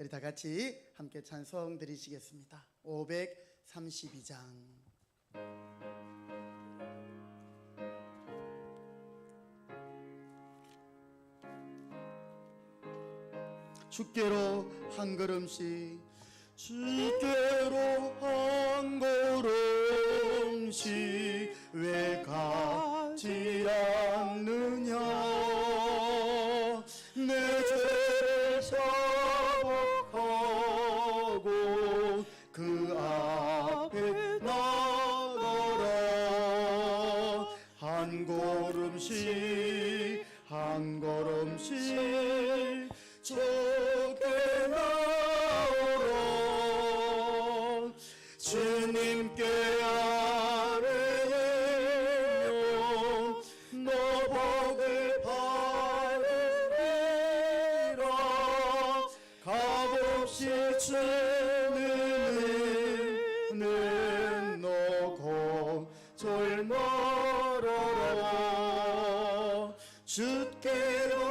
우리 다 같이 함께 찬송 드리시겠습니다. 532장. 주께로 한 걸음씩, 주께로 한 걸음씩 왜 가지 않느냐. 내 죄를 자복하고 그 앞에 나가라. 한 걸음씩 한 걸음씩 적게 나오라. 주님께 아뢰며 너 복을 받으리라. 값없이 주는 은혜는 너고 절 말아라. 주께로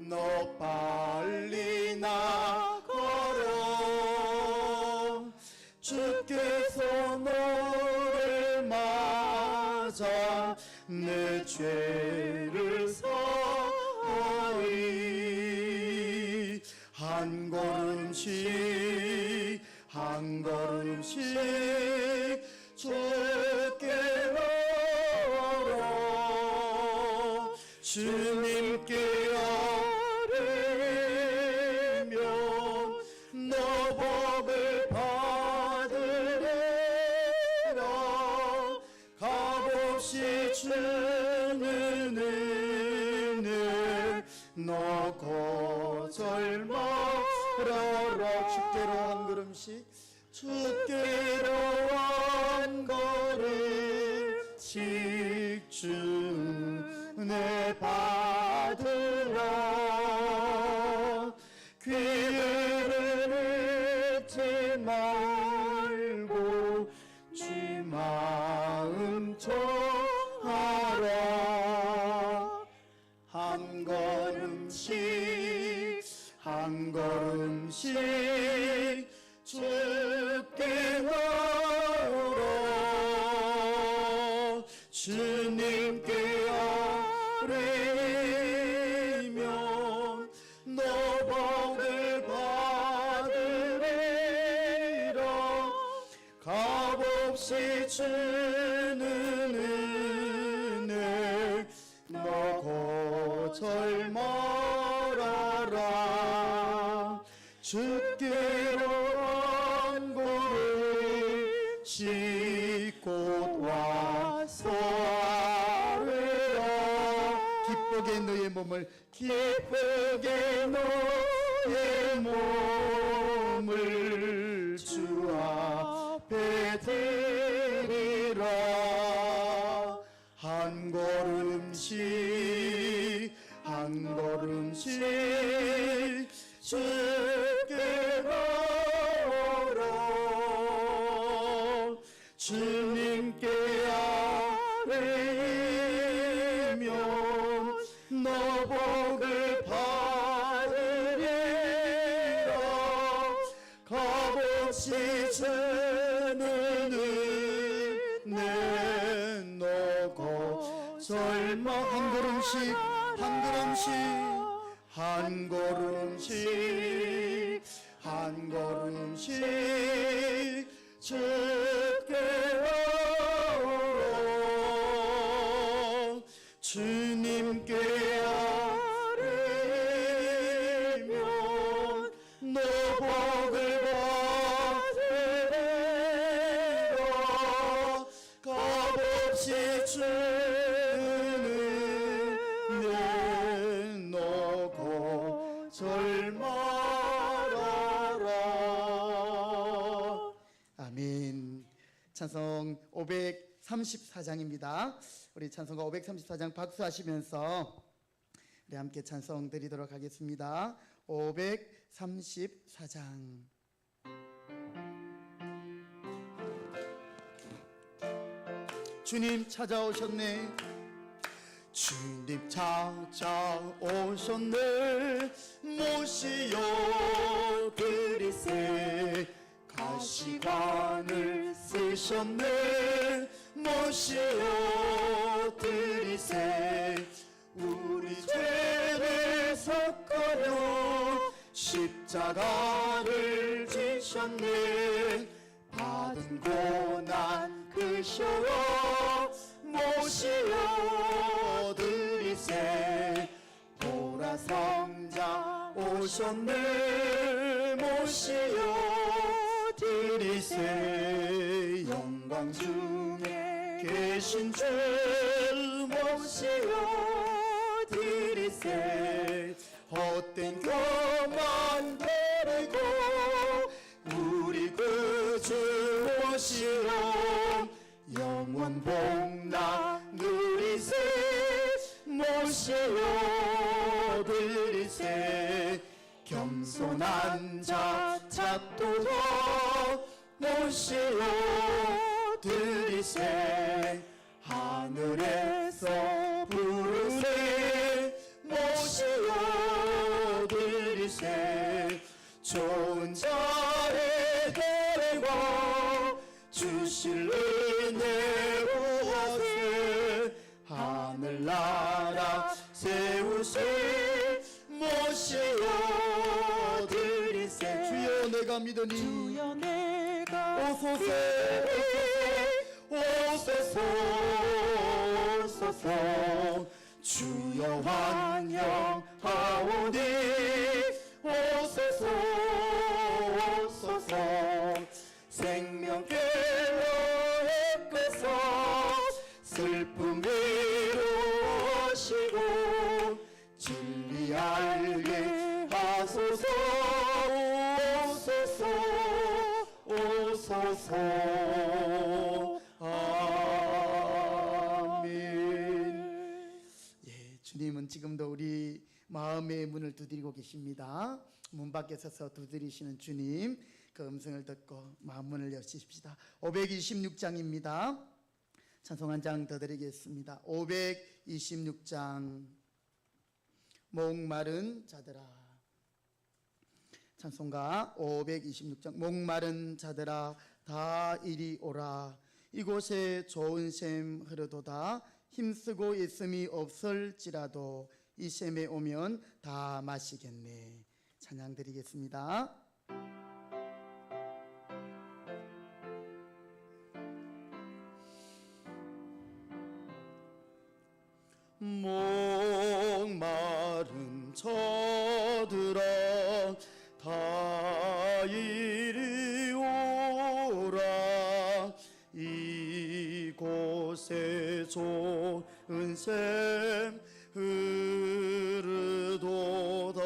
너 빨리 나가라. 주께서 너를 맞아 내 죄를 사하리. 한 걸음씩 한 걸음씩 적게 나아라. 주님께 아뢰며 너 복을 받으리라. 값없이 주는 은혜 너 거절 말아라. 주께로 한 걸음씩, 주께로 한 걸음씩 주내 받으라. 기회를 잊지 말고 주 마음 정하라. 한 걸음씩 한 걸음씩 주께 나오라. 주님께 아뢰며 너 복을 받으리라. 값없이 주는 은혜 너 거절 말아라. 주께로 한 걸음씩 곧 와서 아뢰라. 기쁘게 너의 몸을, 기쁘게 너의 몸을 주 앞에 드리라. 한 걸음씩 한 걸음씩 주께 나오라. 주님께 아뢰며 너 복을 받으리라. 값없이 주는 은혜 너 거절 말. 한 걸음씩 한 걸음씩 한 걸음씩 한 걸음씩 주께 나오라. 주님께 아뢰며 너 복을 받으리라. 값없이 주는 은혜 너 거절 말아라. 아멘. 찬송 534장입니다. 우리 찬송가 534장 박수하시면서 우리 함께 찬송 드리도록 하겠습니다. 534장. 주님 찾아오셨네. 주님 찾아오셨네. 모시어 드리세. 가시관을 쓰셨네. 모시어 드리세. 우리 죄를 섞어려 십자가를 지셨네. 받은 고난 그셔 모시어 드리세. 보라성자 오셨네. 모시어 드리세. 영광 중에 계신 주 모시어 드리세. 헛된 교만 버리고 우리 구주 오시어 영원 복락 누리세. 모시어 드리세. 겸손한 자 찾도록 모시어 드리세. 하늘에서 부르세. 모시어 드리세. 좋은 자에 데리고 주실 은혜 구하세. 하늘나라 세우세. 모시어 드리세. 주여 내가 믿으니 주여 내가 오소서 오소서 오소서. 주여 환영하오니 오소서 오소서. 생명길로 이끌어서 슬픔 이루시고 진리 알게 하소서. 오소서 오소서. 아멘. 예, 주님은 지금도 우리 마음의 문을 두드리고 계십니다. 문 밖에 서서 두드리시는 주님, 그 음성을 듣고 마음 문을 여십시다. 526장입니다. 찬송 한 장 더 드리겠습니다. 526장. 목마른 자들아. 찬송가 526장. 목마른 자들아 다 이리 오라. 이곳에 좋은 샘 흐르도다. 힘쓰고 있음이 없을지라도 이 샘에 오면 다 마시겠네. 찬양 드리겠습니다. 목마른 저들아 다 이리 오라. 이곳에 좋은 샘 흐르도다.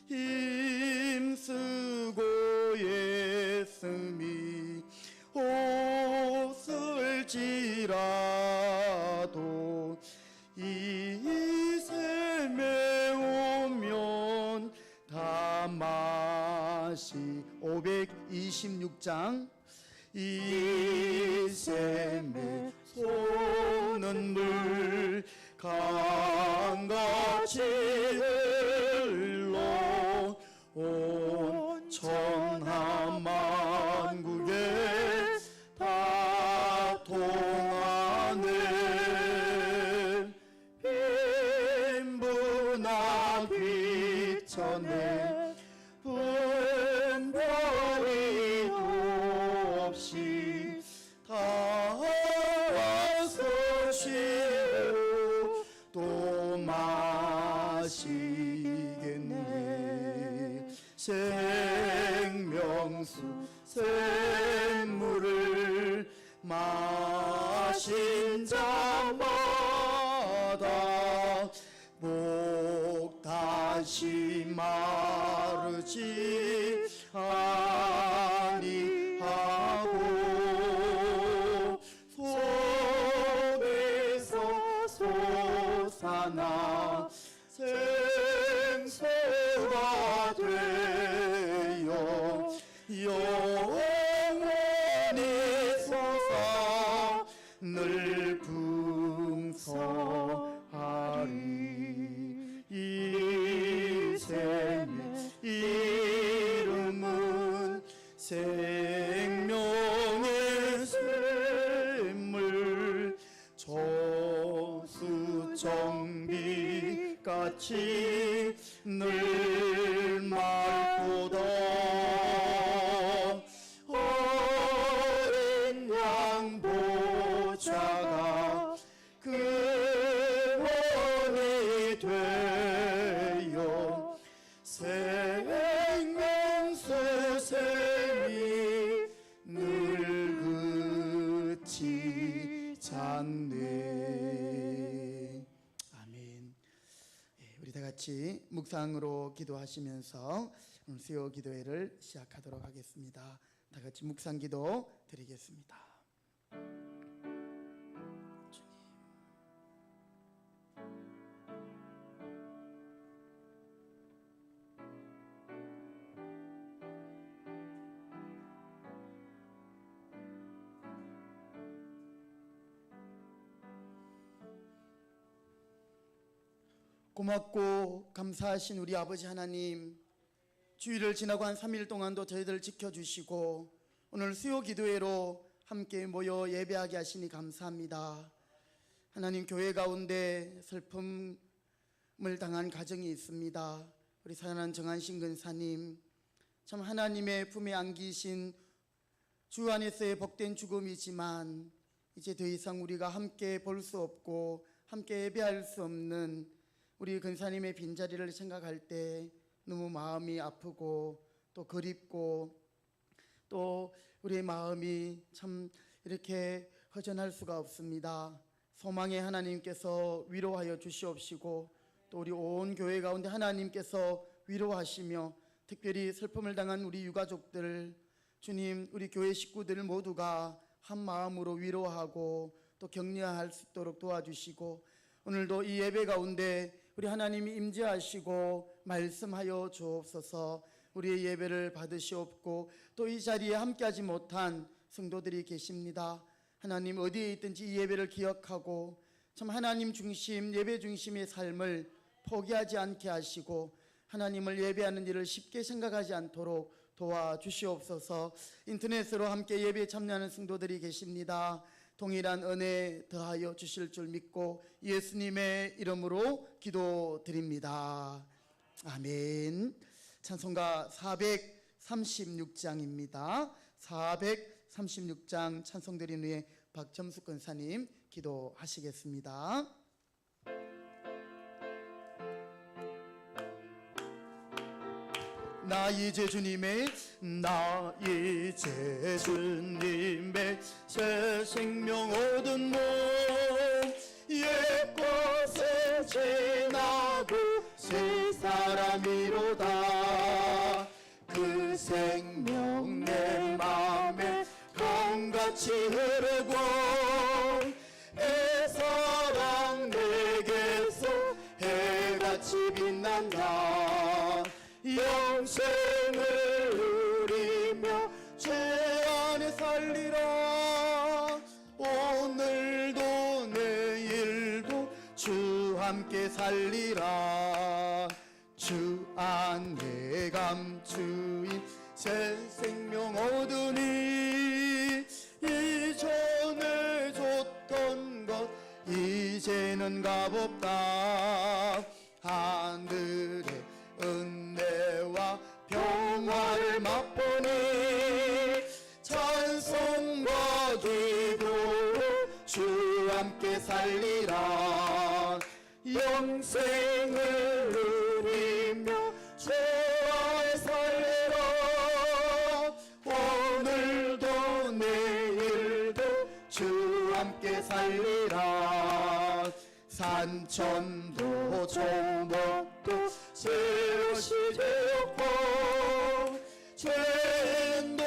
힘쓰고 애씀이 없을지라도 이 샘에 오면 다 마시. 526장. 이 샘에 솟는 물 강같이 흘러 온 천하만국에 다 통하네. 빈부나 귀천에 분별이 없이 다 와서 쉬고 또 마시겠네. 생명수 샘물을 마신 자마다 목 다시 마르지 아니하고 속에서 솟아나 생수가 되어 영원히 솟아 늘 정비같이 늘 맑고도 어린 양 보좌가 근원이 되어 생명수생이 늘 그치지 않네. 아멘. 우리 다 같이 묵상으로 기도하시면서 오늘 수요 기도회를 시작하도록 하겠습니다. 다 같이 묵상 기도 드리겠습니다. 고맙고 감사하신 우리 아버지 하나님, 주일을 지나고 한 3일 동안도 저희들 지켜주시고 오늘 수요 기도회로 함께 모여 예배하게 하시니 감사합니다. 하나님, 교회 가운데 슬픔을 당한 가정이 있습니다. 우리 사랑하는 정한신 근사님, 참 하나님의 품에 안기신 주 안에서의 복된 죽음이지만 이제 더 이상 우리가 함께 볼 수 없고 함께 예배할 수 없는 우리 근사님의 빈자리를 생각할 때 너무 마음이 아프고 또 그립고 또 우리의 마음이 참 이렇게 허전할 수가 없습니다. 소망의 하나님께서 위로하여 주시옵시고 또 우리 온 교회 가운데 하나님께서 위로하시며 특별히 슬픔을 당한 우리 유가족들, 주님, 우리 교회 식구들 모두가 한 마음으로 위로하고 또 격려할 수 있도록 도와주시고 오늘도 이 예배 가운데 우리 하나님이 임재하시고 말씀하여 주옵소서. 우리의 예배를 받으시옵고 또 이 자리에 함께하지 못한 성도들이 계십니다. 하나님, 어디에 있든지 이 예배를 기억하고 참 하나님 중심, 예배 중심의 삶을 포기하지 않게 하시고 하나님을 예배하는 일을 쉽게 생각하지 않도록 도와주시옵소서. 인터넷으로 함께 예배에 참여하는 성도들이 계십니다. 동일한 은혜 더하여 주실 줄 믿고 예수님의 이름으로 기도드립니다. 아멘. 찬송가 436장입니다. 436장 찬송 드린 후에 박점숙 권사님 기도하시겠습니다. 나 이제 주님의 새 생명 얻은 몸 옛것에 지나고 새 사람이로다. 그 생명 내 맘에 강같이 흐르고 애사랑 내게서 해같이 빛난다. 영생을 누리며 죄 안에 살리라. 오늘도 내일도 주 함께 살리라. 주 안에 감추인 새 생명 얻으니 이전에 줬던 것 이제는 값없다. 하늘의 은혜와 평화를 맛보니 찬송과 기도로 주 함께 살리라. 영생을 누리며 죄와의 살리라. 오늘도 내일도 주 함께 살리라. 산천도 조목도 세옷이 되었고 죄인도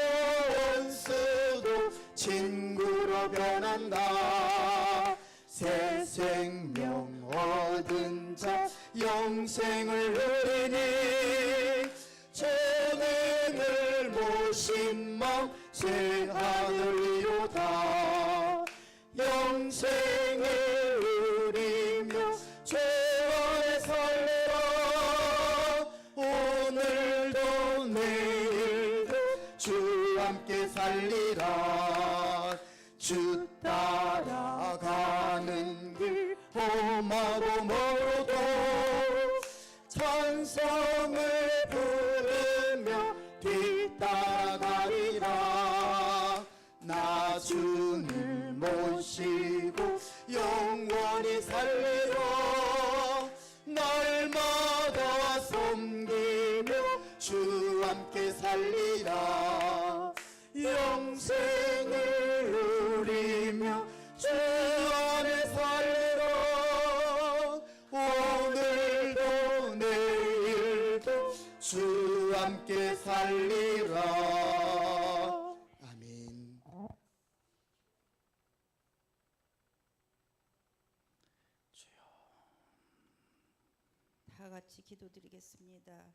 원수도 친구로 변한다. 새 생명 얻은 자 영생을 누리니 천행을 모신 마음 새 하늘이로다. 영생을 누리며 죄와의 살리라. 오늘도 내일도 주 함께 살리라. 주 따라가는 길 험하고 찬송을 부르며 뒤따라가리라. 나 주님 모시고 영원히 살리라. 날마다 섬기며 주 함께 살리라. 영생을 누리며 주 안에 살리라. 오늘도 내일도 주 함께 살리라. 아멘. 다 같이 기도드리겠습니다.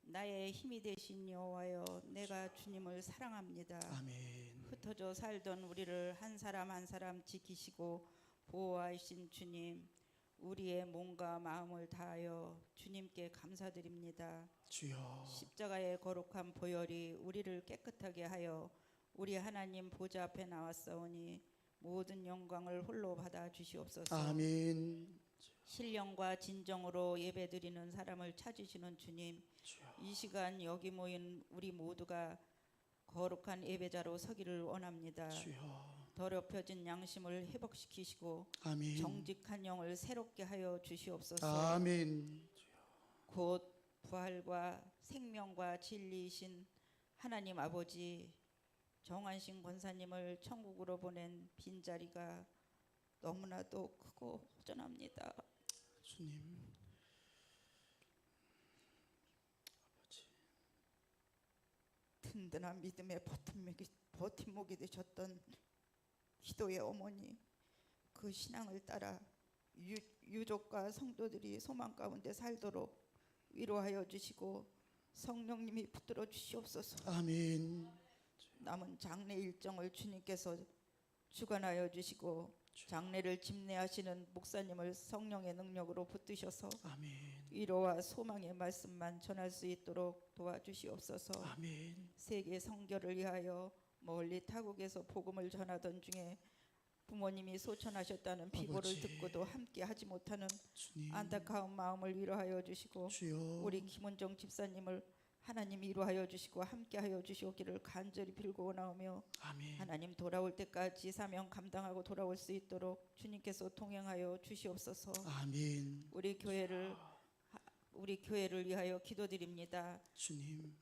나의 힘이 되신 여호와여, 내가 주님을 사랑합니다. 아멘. 흩어져 살던 우리를 한 사람 한 사람 지키시고 보호하신 주님, 우리의 몸과 마음을 다하여 주님께 감사드립니다. 주여. 십자가의 거룩한 보혈이 우리를 깨끗하게 하여 우리 하나님 보좌 앞에 나왔사오니 모든 영광을 홀로 받아 주시옵소서. 아멘. 신령과 진정으로 예배드리는 사람을 찾으시는 주님, 주여. 이 시간 여기 모인 우리 모두가 거룩한 예배자로 서기를 원합니다. 주여. 더럽혀진 양심을 회복시키시고 아멘. 정직한 영을 새롭게 하여 주시옵소서. 아멘. 곧 부활과 생명과 진리이신 하나님 아버지, 정한신 권사님을 천국으로 보낸 빈자리가 너무나도 크고 허전합니다. 주님. 아버지. 든든한 믿음의 버팀목이 되셨던 기도의 어머니, 그 신앙을 따라 유족과 성도들이 소망 가운데 살도록 위로하여 주시고 성령님이 붙들어 주시옵소서. 아멘. 남은 장례 일정을 주님께서 주관하여 주시고 장례를 집례하시는 목사님을 성령의 능력으로 붙드셔서 아멘. 위로와 소망의 말씀만 전할 수 있도록 도와주시옵소서. 아멘. 세계 선교를 위하여 멀리 타국에서 복음을 전하던 중에 부모님이 소천하셨다는 비고를 아버지. 듣고도 함께 하지 못하는 주님. 안타까운 마음을 위로하여 주시고 주여. 우리 김은정 집사님을 하나님 위로하여 주시고 함께하여 주시옵기를 간절히 빌고 원하오며, 아멘. 하나님 돌아올 때까지 사명 감당하고 돌아올 수 있도록 주님께서 동행하여 주시옵소서. 아멘. 우리 교회를 위하여 기도드립니다. 주님.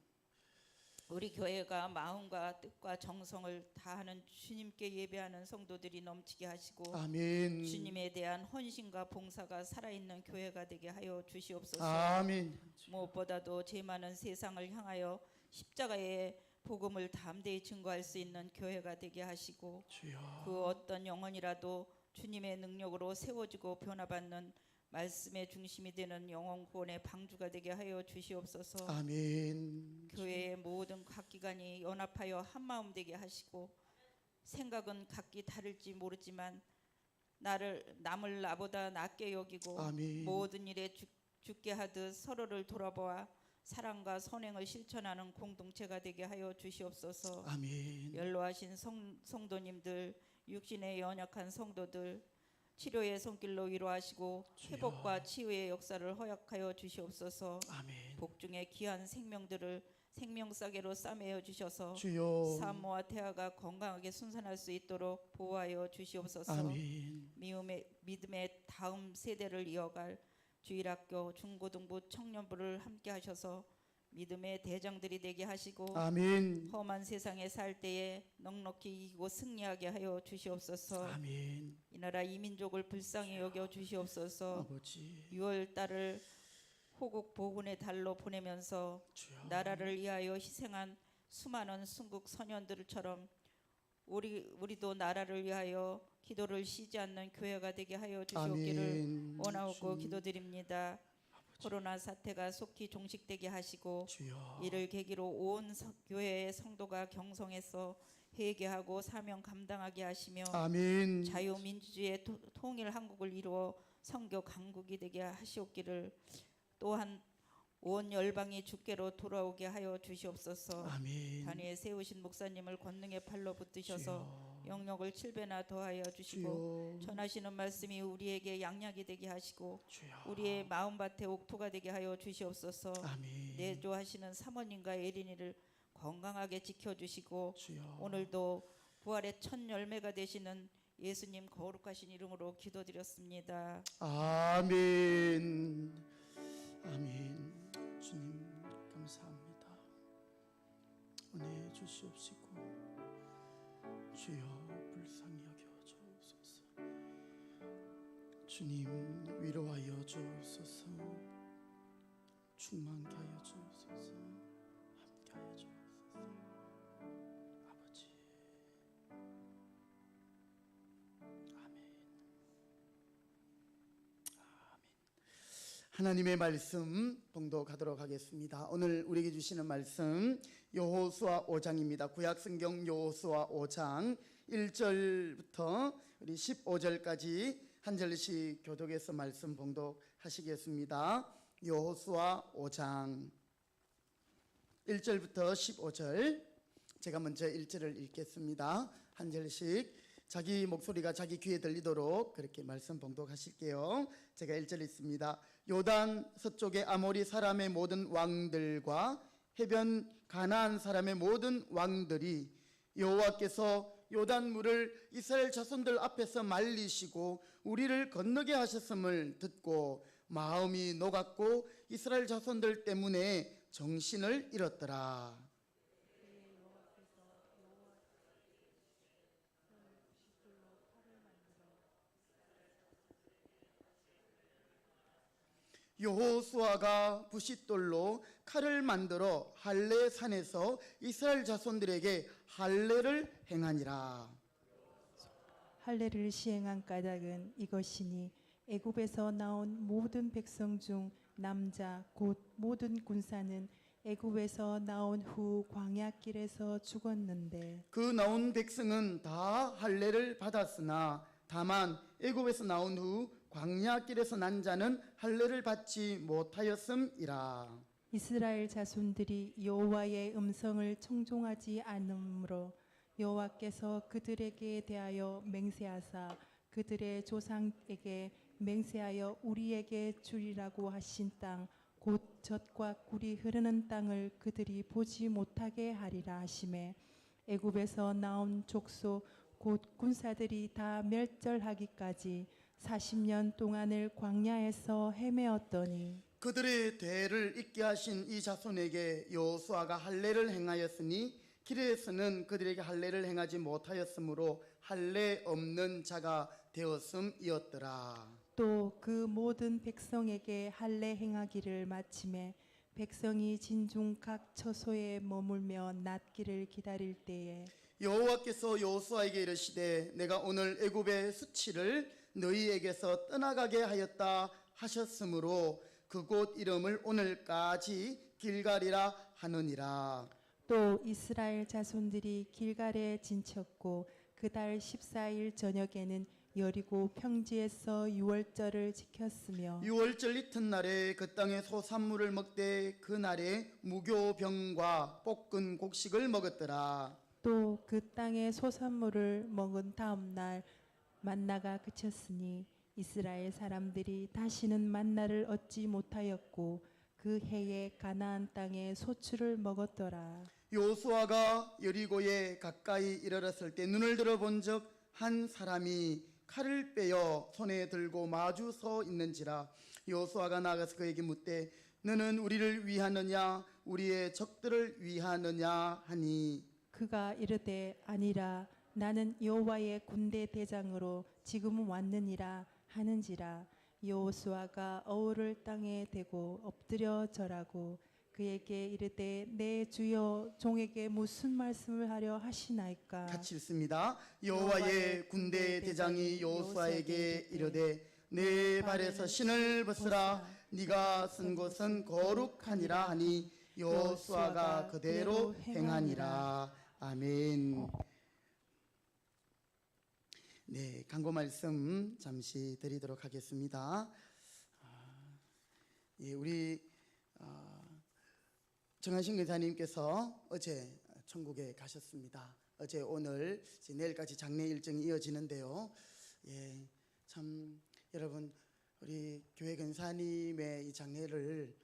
우리 교회가 마음과 뜻과 정성을 다하는 주님께 예배하는 성도들이 넘치게 하시고 아멘. 주님에 대한 헌신과 봉사가 살아있는 교회가 되게 하여 주시옵소서. 아멘. 무엇보다도 죄 많은 세상을 향하여 십자가의 복음을 담대히 증거할 수 있는 교회가 되게 하시고 주여. 그 어떤 영혼이라도 주님의 능력으로 세워지고 변화받는 말씀의 중심이 되는 영혼 구원의 방주가 되게 하여 주시옵소서. 아멘. 교회의 모든 각 기관이 연합하여 한마음 되게 하시고 생각은 각기 다를지 모르지만 남을 나보다 낮게 여기고 아멘. 모든 일에 죽게 하듯 서로를 돌아보아 사랑과 선행을 실천하는 공동체가 되게 하여 주시옵소서. 아멘. 연로하신 성도님들, 육신에 연약한 성도들 치료의 손길로 위로하시고 회복과 치유의 역사를 허락하여 주시옵소서. 아멘. 복중의 귀한 생명들을 생명싸개로 싸매어 주셔서 주여. 산모와 태아가 건강하게 순산할 수 있도록 보호하여 주시옵소서. 아멘. 믿음의 다음 세대를 이어갈 주일학교, 중고등부, 청년부를 함께 하셔서 믿음의 대장들이 되게 하시고 아멘. 험한 세상에 살 때에 넉넉히 이기고 승리하게 하여 주시옵소서. 아멘. 이 나라 이 민족을 불쌍히 여겨 주시옵소서. 아버지. 6월 달을 호국 보훈의 달로 보내면서 주여. 나라를 위하여 희생한 수많은 순국 선현들처럼 우리도 나라를 위하여 기도를 쉬지 않는 교회가 되게 하여 주시옵기를 아멘. 원하고 주님. 기도드립니다. 코로나 사태가 속히 종식되게 하시고 주여. 이를 계기로 온 교회의 성도가 경성해서 회개하고 사명 감당하게 하시며 아멘. 자유민주주의의 통일 한국을 이루어 선교 강국이 되게 하시옵기를, 또한 온 열방이 주께로 돌아오게 하여 주시옵소서. 아멘. 단위에 세우신 목사님을 권능의 팔로 붙드셔서 주여. 영역을 7배나 더하여 주시고 주여 전하시는 말씀이 우리에게 양약이 되게 하시고 주여 우리의 마음밭에 옥토가 되게 하여 주시옵소서. 아멘 내조하시는 사모님과 에린이를 건강하게 지켜주시고 주여 오늘도 부활의 첫 열매가 되시는 예수님 거룩하신 이름으로 기도드렸습니다. 아멘 아멘 주님 감사합니다. 은혜 주시옵시고 주여 불쌍히 여겨 주옵소서. 주님 위로하여 주옵소서. 충만케 하여 주옵소서. 함께하여 주옵소서. 아버지 하나님의 말씀 봉독하도록 하겠습니다. 오늘 우리에게 주시는 말씀 여호수아 5장입니다. 구약성경 여호수아 5장 1절부터 우리 15절까지 한 절씩 교독해서 말씀 봉독하시겠습니다. 여호수아 5장 1절부터 15절 제가 먼저 1절을 읽겠습니다. 한 절씩 자기 목소리가 자기 귀에 들리도록 그렇게 말씀 봉독하실게요. 제가 1절 읽습니다. 요단 서쪽의 아모리 사람의 모든 왕들과 해변 가나안 사람의 모든 왕들이 여호와께서 요단 물을 이스라엘 자손들 앞에서 말리시고 우리를 건너게 하셨음을 듣고 마음이 녹았고 이스라엘 자손들 때문에 정신을 잃었더라. 여호수아가 부싯돌로 칼을 만들어 할례 산에서 이스라엘 자손들에게 할례를 행하니라. 할례를 시행한 까닭은 이것이니 애굽에서 나온 모든 백성 중 남자 곧 모든 군사는 애굽에서 나온 후 광야길에서 죽었는데 그 나온 백성은 다 할례를 받았으나 다만 애굽에서 나온 후 광야길에서 난 자는 할례를 받지 못하였음이라. 이스라엘 자손들이 여호와의 음성을 청종하지 않으므로 여호와께서 그들에게 대하여 맹세하사 그들의 조상에게 맹세하여 우리에게 주리라고 하신 땅 곧 젖과 꿀이 흐르는 땅을 그들이 보지 못하게 하리라 하시매 애굽에서 나온 족속 곧 군사들이 다 멸절하기까지 40년 동안을 광야에서 헤매었더니 그들의 대를 잇게 하신 이 자손에게 여호수아가 할례를 행하였으니 길에서는 그들에게 할례를 행하지 못하였으므로 할례 없는 자가 되었음이었더라. 또 그 모든 백성에게 할례 행하기를 마침에 백성이 진중 각 처소에 머물며 낫기를 기다릴 때에 여호와께서 여호수아에게 이르시되 내가 오늘 애굽의 수치를 너희에게서 떠나가게 하였다 하셨으므로 그곳 이름을 오늘까지 길갈이라 하느니라. 또 이스라엘 자손들이 길갈에 진쳤고 그달 14일 저녁에는 여리고 평지에서 유월절을 지켰으며 유월절 이튿날에 그 땅의 소산물을 먹되 그 날에 무교병과 볶은 곡식을 먹었더라. 또 그 땅의 소산물을 먹은 다음 날 만나가 그쳤으니 이스라엘 사람들이 다시는 만나를 얻지 못하였고 그 해에 가나안 땅의 소출을 먹었더라. 여호수아가 여리고에 가까이 이르렀을 때 눈을 들어본즉 한 사람이 칼을 빼어 손에 들고 마주 서 있는지라. 여호수아가 나가서 그에게 묻되 너는 우리를 위하느냐 우리의 적들을 위하느냐 하니 그가 이르되 아니라 나는 여호와의 군대 대장으로 지금 왔느니라 하는지라. 여호수아가 어울을 땅에 대고 엎드려 절하고 그에게 이르되 내 주여 종에게 무슨 말씀을 하려 하시나이까. 같이 읽습니다. 여호와의 군대 대장이 여호수아에게 이르되 내 발에서 신을 벗으라 네가 쓴 곳은 거룩하니라 하니 여호수아가 그대로 행하니라. 아멘. 네, 강고 말씀 잠시 드리도록 하겠습니다. 우리 정하신 교사님께서 어제 천국에 가셨습니다. 어제 오늘 이제 내일까지 장례 일정이 이어지는데요. 예, 참 여러분 우리 교회 근사님의 이 장례를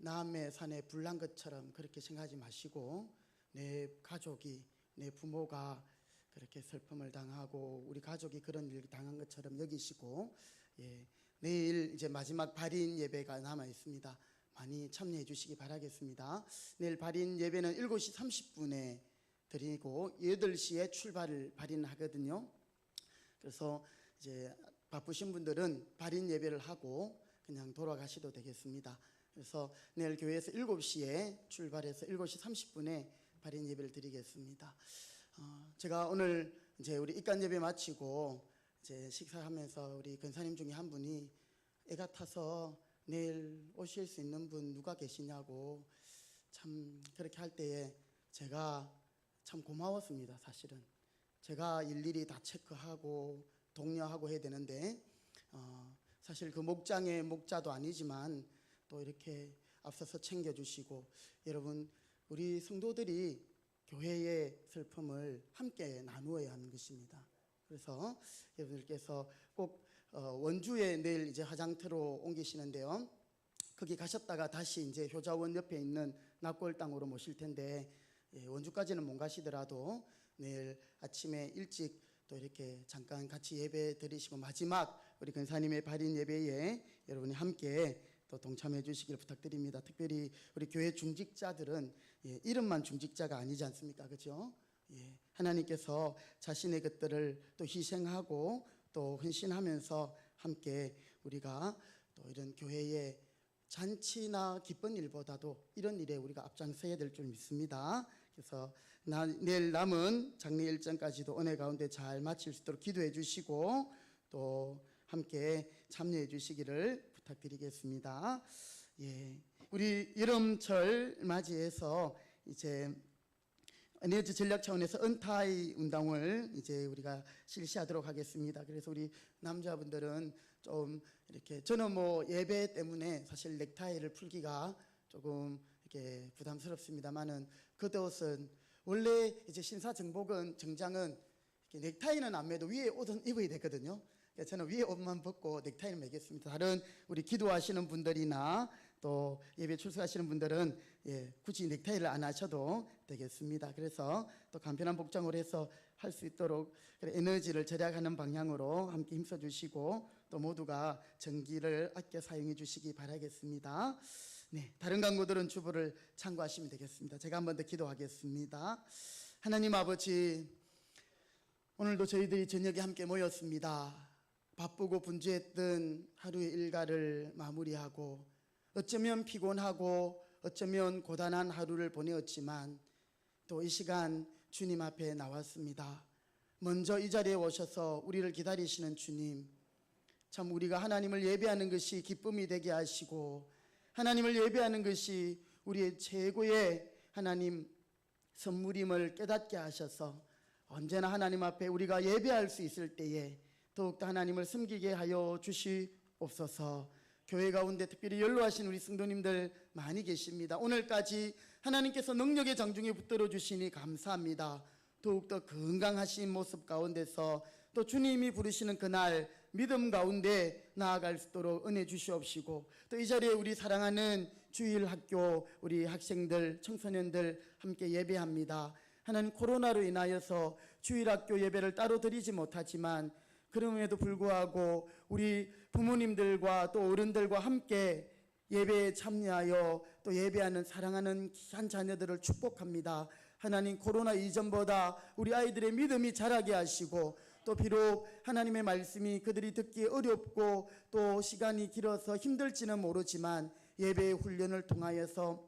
남의 산에 불난 것처럼 그렇게 생각하지 마시고 내 가족이 내 부모가 그렇게 슬픔을 당하고 우리 가족이 그런 일을 당한 것처럼 여기시고 내일 이제 마지막 발인 예배가 남아 있습니다. 많이 참여해 주시기 바라겠습니다. 내일 발인 예배는 7시 30분에 드리고 8시에 출발을 발인하거든요. 그래서 이제 바쁘신 분들은 발인 예배를 하고 그냥 돌아가셔도 되겠습니다. 그래서 내일 교회에서 7시에 출발해서 7시 30분에 발인 예배를 드리겠습니다. 제가 오늘 이제 우리 입간 예배 마치고 이제 식사하면서 우리 근사님 중에 한 분이 애가 타서 내일 오실 수 있는 분 누가 계시냐고 참 그렇게 할 때에 제가 참 고마웠습니다. 사실은 제가 일일이 다 체크하고 독려하고 해야 되는데 사실 그 목장의 목자도 아니지만 또 이렇게 앞서서 챙겨주시고 여러분 우리 성도들이 교회의 슬픔을 함께 나누어야 하는 것입니다. 그래서 여러분들께서 꼭 원주에 내일 이제 화장터로 옮기시는데요. 거기 가셨다가 다시 이제 효자원 옆에 있는 낙골 땅으로 모실 텐데 원주까지는 못 가시더라도 내일 아침에 일찍 또 이렇게 잠깐 같이 예배 드리시고 마지막 우리 근사님의 발인 예배에 여러분이 함께 또 동참해 주시길 부탁드립니다. 특별히 우리 교회 중직자들은 이름만 중직자가 아니지 않습니까? 그렇죠? 하나님께서 자신의 것들을 또 희생하고 또 헌신하면서 함께 우리가 또 이런 교회의 잔치나 기쁜 일보다도 이런 일에 우리가 앞장서야 될 줄 믿습니다. 그래서 내일 남은 장례 일정까지도 은혜 가운데 잘 마칠 수 있도록 기도해 주시고 또 함께 참여해 주시기를 부탁드리겠습니다. 우리 여름철 맞이해서 이제 에너지 전략 차원에서 은타이 운동을 이제 우리가 실시하도록 하겠습니다. 그래서 우리 남자분들은 좀 이렇게 저는 뭐 예배 때문에 사실 넥타이를 풀기가 조금 이렇게 부담스럽습니다만은 겉옷은 원래 이제 신사 정장은 이렇게 넥타이는 안 매도 위에 옷은 입어야 되거든요. 그래서 저는 위에 옷만 벗고 넥타이를 매겠습니다. 다른 우리 기도하시는 분들이나 또 예배 출석하시는 분들은 굳이 넥타이를 안 하셔도 되겠습니다. 그래서 또 간편한 복장으로 해서 할 수 있도록 에너지를 절약하는 방향으로 함께 힘써 주시고 또 모두가 전기를 아껴 사용해 주시기 바라겠습니다. 다른 강구들은 주보를 참고하시면 되겠습니다. 제가 한 번 더 기도하겠습니다. 하나님 아버지, 오늘도 저희들이 저녁에 함께 모였습니다. 바쁘고 분주했던 하루의 일과를 마무리하고 어쩌면 피곤하고 어쩌면 고단한 하루를 보내었지만 또 이 시간 주님 앞에 나왔습니다. 먼저 이 자리에 오셔서 우리를 기다리시는 주님, 참 우리가 하나님을 예배하는 것이 기쁨이 되게 하시고 하나님을 예배하는 것이 우리의 최고의 하나님 선물임을 깨닫게 하셔서 언제나 하나님 앞에 우리가 예배할 수 있을 때에 더욱더 하나님을 섬기게 하여 주시옵소서. 교회 가운데 특별히 연로하신 우리 성도님들 많이 계십니다. 오늘까지 하나님께서 능력의 장중에 붙들어 주시니 감사합니다. 더욱더 건강하신 모습 가운데서 또 주님이 부르시는 그날 믿음 가운데 나아갈 수 있도록 은혜 주시옵시고 또 이 자리에 우리 사랑하는 주일학교 우리 학생들 청소년들 함께 예배합니다. 하나님 코로나로 인하여서 주일학교 예배를 따로 드리지 못하지만 그럼에도 불구하고 우리 부모님들과 또 어른들과 함께 예배에 참여하여 또 예배하는 사랑하는 귀한 자녀들을 축복합니다. 하나님 코로나 이전보다 우리 아이들의 믿음이 자라게 하시고 또 비록 하나님의 말씀이 그들이 듣기 어렵고 또 시간이 길어서 힘들지는 모르지만 예배의 훈련을 통하여서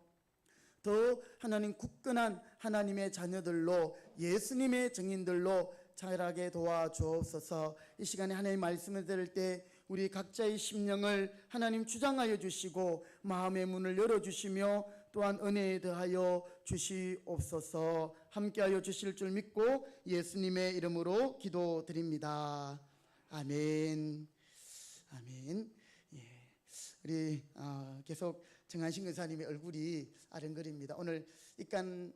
더 하나님 굳건한 하나님의 자녀들로 예수님의 증인들로 자라게 도와주옵소서. 이 시간에 하나님의 말씀을 들을 때 우리 각자의 심령을 하나님 주장하여 주시고 마음의 문을 열어주시며 또한 은혜에 더하여 주시옵소서. 함께하여 주실 줄 믿고 예수님의 이름으로 기도드립니다. 아멘. 아멘. 우리 계속 정한신 근사님의 얼굴이 아른거립니다. 오늘 입간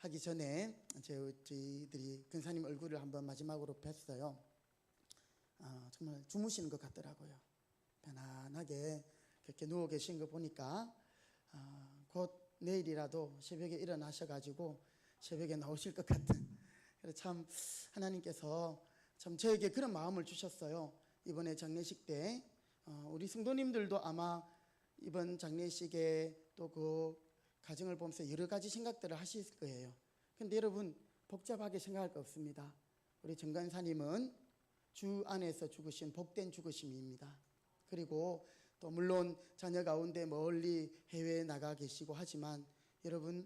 하기 전에 저희들이 근사님 얼굴을 한번 마지막으로 뵀어요. 정말 주무시는 것 같더라고요. 편안하게 그렇게 누워 계신 거 보니까 곧 내일이라도 새벽에 일어나셔가지고 새벽에 나오실 것 같은, 그래서 참 하나님께서 참 저에게 그런 마음을 주셨어요. 이번에 장례식 때 우리 성도님들도 아마 이번 장례식에 또 그 가정을 보면서 여러 가지 생각들을 하실 거예요. 근데 여러분 복잡하게 생각할 거 없습니다. 우리 정간사님은 주 안에서 죽으신 복된 죽으심입니다. 그리고 또 물론 자녀 가운데 멀리 해외에 나가 계시고 하지만 여러분,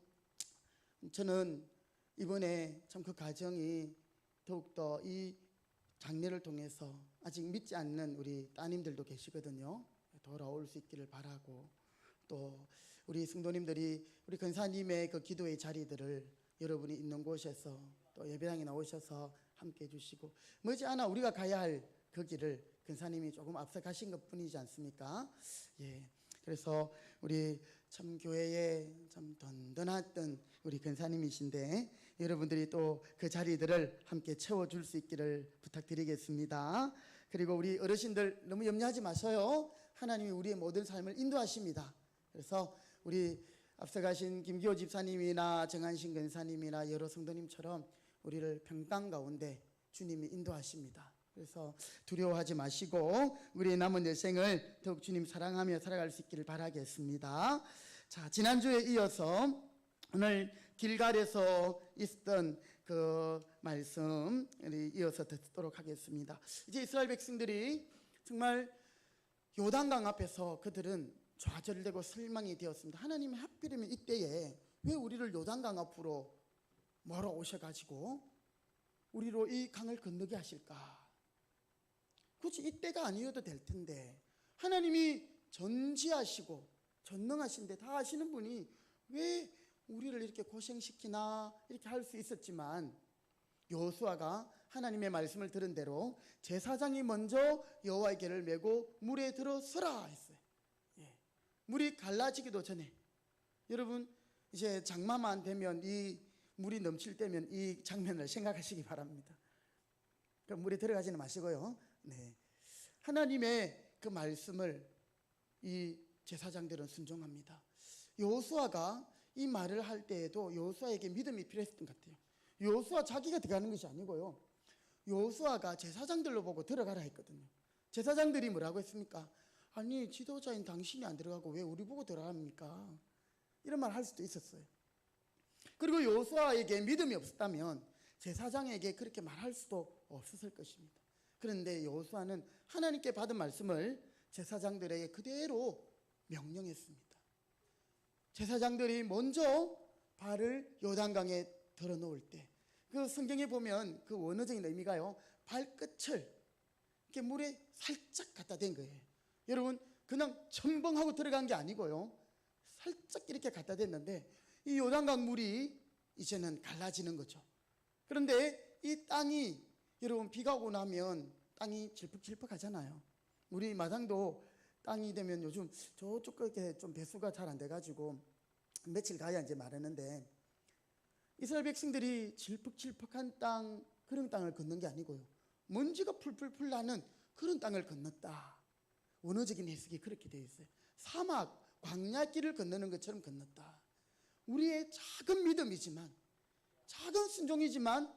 저는 이번에 참 그 가정이 더욱더 이 장례를 통해서 아직 믿지 않는 우리 따님들도 계시거든요. 돌아올 수 있기를 바라고, 또 우리 성도님들이 우리 근사님의 그 기도의 자리들을 여러분이 있는 곳에서 또 예배당에 나오셔서 함께 해주시고, 머지않아 우리가 가야 할 그 길을 근사님이 조금 앞서 가신 것 뿐이지 않습니까? 예. 그래서 우리 참 교회에 참 든든했던 우리 근사님이신데 여러분들이 또 그 자리들을 함께 채워줄 수 있기를 부탁드리겠습니다. 그리고 우리 어르신들 너무 염려하지 마셔요. 하나님이 우리의 모든 삶을 인도하십니다. 그래서 우리 앞서 가신 김기호 집사님이나 정한신 근사님이나 여러 성도님처럼 우리를 평강 가운데 주님이 인도하십니다. 그래서 두려워하지 마시고 우리의 남은 여생을 더욱 주님 사랑하며 살아갈 수 있기를 바라겠습니다. 자, 지난주에 이어서 오늘 길갈에서 있었던 그 말씀 이어서 듣도록 하겠습니다. 이제 이스라엘 백성들이 정말 요단강 앞에서 그들은 좌절되고 실망이 되었습니다. 하나님이 하필이면 이때에 왜 우리를 요단강 앞으로 몰아오셔가지고 우리로 이 강을 건너게 하실까? 굳이 이때가 아니어도 될 텐데 하나님이 전지하시고 전능하신데 다 아시는 분이 왜 우리를 이렇게 고생시키나 이렇게 할 수 있었지만, 여호수아가 하나님의 말씀을 들은 대로 제사장이 먼저 여호와의 궤를 메고 물에 들어서라 했어요. 예. 물이 갈라지기도 전에, 여러분 이제 장마만 되면 이 물이 넘칠 때면 이 장면을 생각하시기 바랍니다. 그럼 물에 들어가지는 마시고요. 네. 하나님의 그 말씀을 이 제사장들은 순종합니다. 여호수아가 이 말을 할 때에도 여호수아에게 믿음이 필요했던 것 같아요. 여호수아 자기가 들어가는 것이 아니고요. 여호수아가 제사장들로 보고 들어가라 했거든요. 제사장들이 뭐라고 했습니까? 아니 지도자인 당신이 안 들어가고 왜 우리 보고 들어갑니까? 이런 말 할 수도 있었어요. 그리고 여호수아에게 믿음이 없었다면 제사장에게 그렇게 말할 수도 없었을 것입니다. 그런데 여호수아는 하나님께 받은 말씀을 제사장들에게 그대로 명령했습니다. 제사장들이 먼저 발을 요단강에 들어놓을 때, 그 성경에 보면 그 원어적인 의미가요, 발끝을 이렇게 물에 살짝 갖다 댄 거예요. 여러분 그냥 첨벙하고 들어간 게 아니고요, 살짝 이렇게 갖다 댔는데 이 요단강 물이 이제는 갈라지는 거죠. 그런데 이 땅이, 여러분 비가 오고 나면 땅이 질퍽질퍽하잖아요. 우리 마당도 땅이 되면 요즘 저쪽 그렇게 좀 배수가 잘 안 돼가지고 며칠 가야 이제 마르는데, 이스라엘 백성들이 질퍽질퍽한 땅, 그런 땅을 걷는 게 아니고요, 먼지가 풀풀풀 나는 그런 땅을 건넜다. 원어적인 해석이 그렇게 되어 있어요. 사막, 광야길을 건너는 것처럼 건넜다. 우리의 작은 믿음이지만, 작은 순종이지만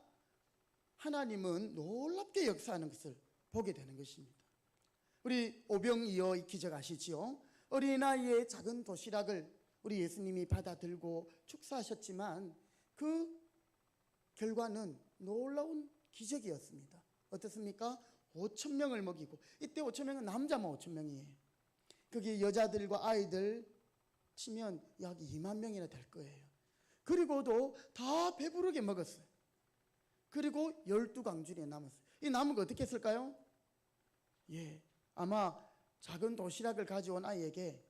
하나님은 놀랍게 역사하는 것을 보게 되는 것입니다. 우리 오병이어 기적 아시지요? 어린아이의 작은 도시락을 우리 예수님이 받아들고 축사하셨지만 그 결과는 놀라운 기적이었습니다. 어떻습니까? 5,000명을 먹이고, 이때 5,000명은 남자만 5,000명이에요. 거기 여자들과 아이들 치면 약 2만 명이나 될 거예요. 그리고도 다 배부르게 먹었어요. 그리고 12광주리에 남았어요. 이 남은 거 어떻게 했을까요? 예, 아마 작은 도시락을 가져온 아이에게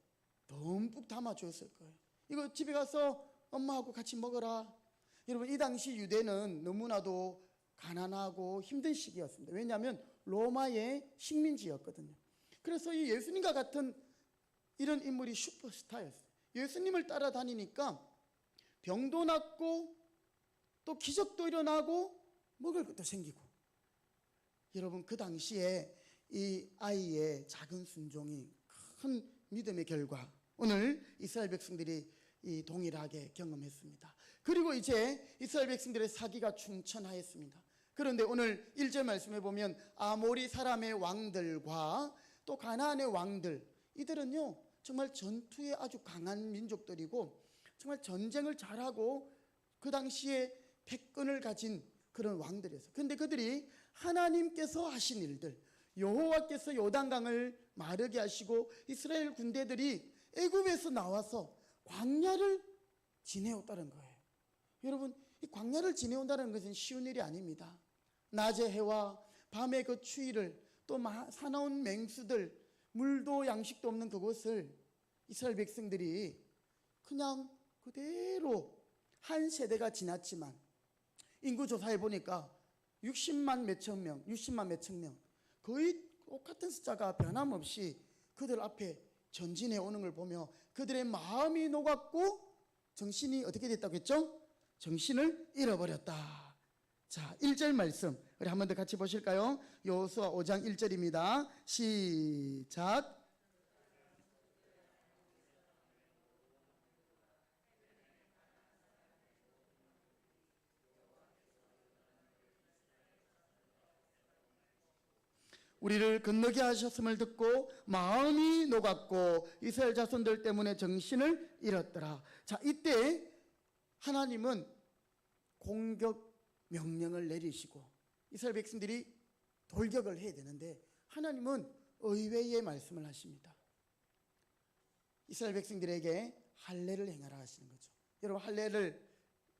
듬뿍 담아 주었을 거예요. 이거 집에 가서 엄마하고 같이 먹어라. 여러분 이 당시 유대는 너무나도 가난하고 힘든 시기였습니다. 왜냐하면 로마의 식민지였거든요. 그래서 이 예수님과 같은 이런 인물이 슈퍼스타였어요. 예수님을 따라다니니까 병도 낫고 또 기적도 일어나고 먹을 것도 생기고. 여러분, 그 당시에 이 아이의 작은 순종이 큰 믿음의 결과, 오늘 이스라엘 백성들이 이 동일하게 경험했습니다. 그리고 이제 이스라엘 백성들의 사기가 충천하였습니다. 그런데 오늘 1절 말씀에 보면 아모리 사람의 왕들과 또 가나안의 왕들, 이들은요 정말 전투에 아주 강한 민족들이고 정말 전쟁을 잘하고 그 당시에 패권을 가진 그런 왕들이었어요. 그런데 그들이 하나님께서 하신 일들, 여호와께서 요단강을 마르게 하시고 이스라엘 군대들이 애굽에서 나와서 광야를 지내었다는 거예요. 여러분, 이 광야를 지내온다는 것은 쉬운 일이 아닙니다. 낮의 해와 밤의 그 추위를, 또 사나운 맹수들, 물도 양식도 없는 그곳을 이스라엘 백성들이 그냥 그대로 한 세대가 지났지만 인구 조사해 보니까 60만 몇천 명, 60만 몇천 명, 거의 똑같은 숫자가 변함없이 그들 앞에 전진해 오는 걸 보며 그들의 마음이 녹았고 정신이 어떻게 됐다고 했죠? 정신을 잃어버렸다. 자, 1절 말씀 우리 한 번 더 같이 보실까요? 여호수아 5장 1절입니다. 시작. 우리를 건너게 하셨음을 듣고 마음이 녹았고 이스라엘 자손들 때문에 정신을 잃었더라. 자, 이때 하나님은 공격 명령을 내리시고 이스라엘 백성들이 돌격을 해야 되는데 하나님은 의외의 말씀을 하십니다. 이스라엘 백성들에게 할례를 행하라 하시는 거죠. 여러분, 할례를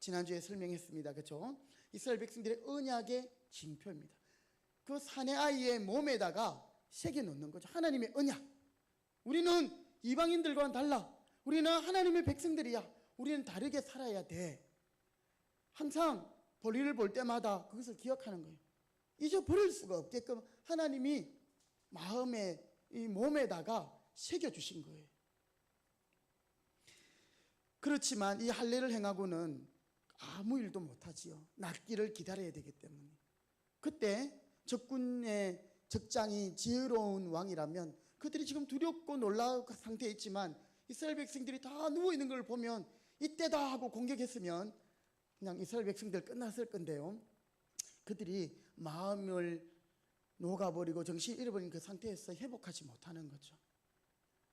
지난주에 설명했습니다. 그렇죠? 이스라엘 백성들의 언약의 징표입니다. 그 사내 아이의 몸에다가 새겨 놓는 거죠. 하나님의 언약. 우리는 이방인들과는 달라. 우리는 하나님의 백성들이야. 우리는 다르게 살아야 돼. 항상 볼일을 볼 때마다 그것을 기억하는 거예요. 잊어버릴 수가 없게끔 하나님이 마음에, 이 몸에다가 새겨주신 거예요. 그렇지만 이 할례를 행하고는 아무 일도 못하지요. 낫기를 기다려야 되기 때문에. 그때 적군의 적장이 지혜로운 왕이라면 그들이 지금 두렵고 놀라운 상태에 있지만 이스라엘 백성들이 다 누워있는 걸 보면 이때다 하고 공격했으면 그냥 이스라엘 백성들 끝났을 건데요. 그들이 마음을 녹아버리고 정신을 잃어버린 그 상태에서 회복하지 못하는 거죠.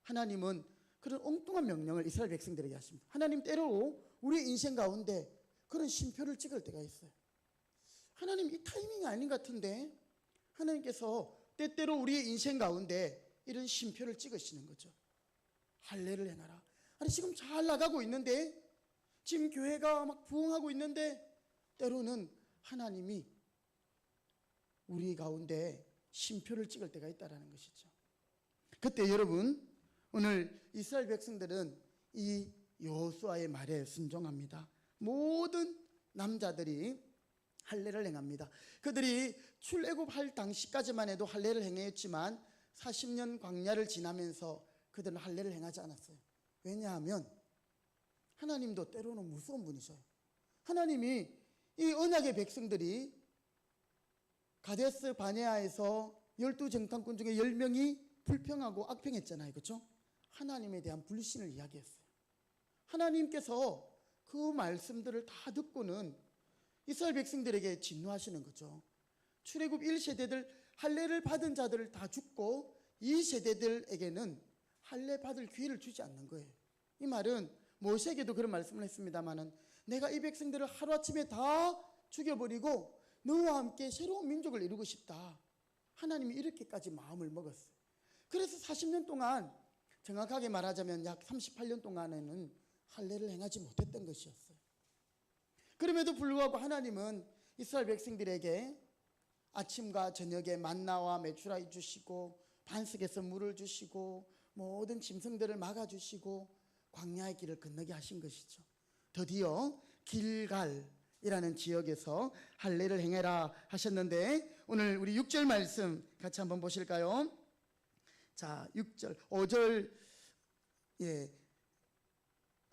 하나님은 그런 엉뚱한 명령을 이스라엘 백성들에게 하십니다. 하나님 때로 우리의 인생 가운데 그런 쉼표를 찍을 때가 있어요. 하나님 이 타이밍이 아닌 것 같은데 하나님께서 때때로 우리의 인생 가운데 이런 쉼표를 찍으시는 거죠. 할례를 행하라. 아니 지금 잘 나가고 있는데 지금 교회가 막 부흥하고 있는데 때로는 하나님이 우리 가운데 쉼표를 찍을 때가 있다는 것이죠. 그때 여러분, 오늘 이스라엘 백성들은 이 여호수아의 말에 순종합니다. 모든 남자들이 할례를 행합니다. 그들이 출애굽할 당시까지만 해도 할례를 행했지만 40년 광야를 지나면서 그들은 할례를 행하지 않았어요. 왜냐하면 하나님도 때로는 무서운 분이셔요. 하나님이 이 언약의 백성들이 가데스 바네아에서 12정탐꾼 중에 10명이 불평하고 악평했잖아요. 그렇죠? 하나님에 대한 불신을 이야기했어요. 하나님께서 그 말씀들을 다 듣고는 이스라엘 백성들에게 진노하시는 거죠. 출애굽 1세대들 할례를 받은 자들을 다 죽고 2세대들에게는 할례 받을 기회를 주지 않는 거예요. 이 말은 모세에게도 그런 말씀을 했습니다마는 내가 이 백성들을 하루아침에 다 죽여버리고 너와 함께 새로운 민족을 이루고 싶다. 하나님이 이렇게까지 마음을 먹었어요. 그래서 40년 동안, 정확하게 말하자면 약 38년 동안에는 할례를 행하지 못했던 것이었어요. 그럼에도 불구하고 하나님은 이스라엘 백성들에게 아침과 저녁에 만나와 메추라기 주시고 반석에서 물을 주시고 모든 짐승들을 막아주시고 광야의 길을 건너게 하신 것이죠. 드디어 길갈이라는 지역에서 할례를 행해라 하셨는데 오늘 우리 6절 말씀 같이 한번 보실까요? 자, 6절, 5절, 예,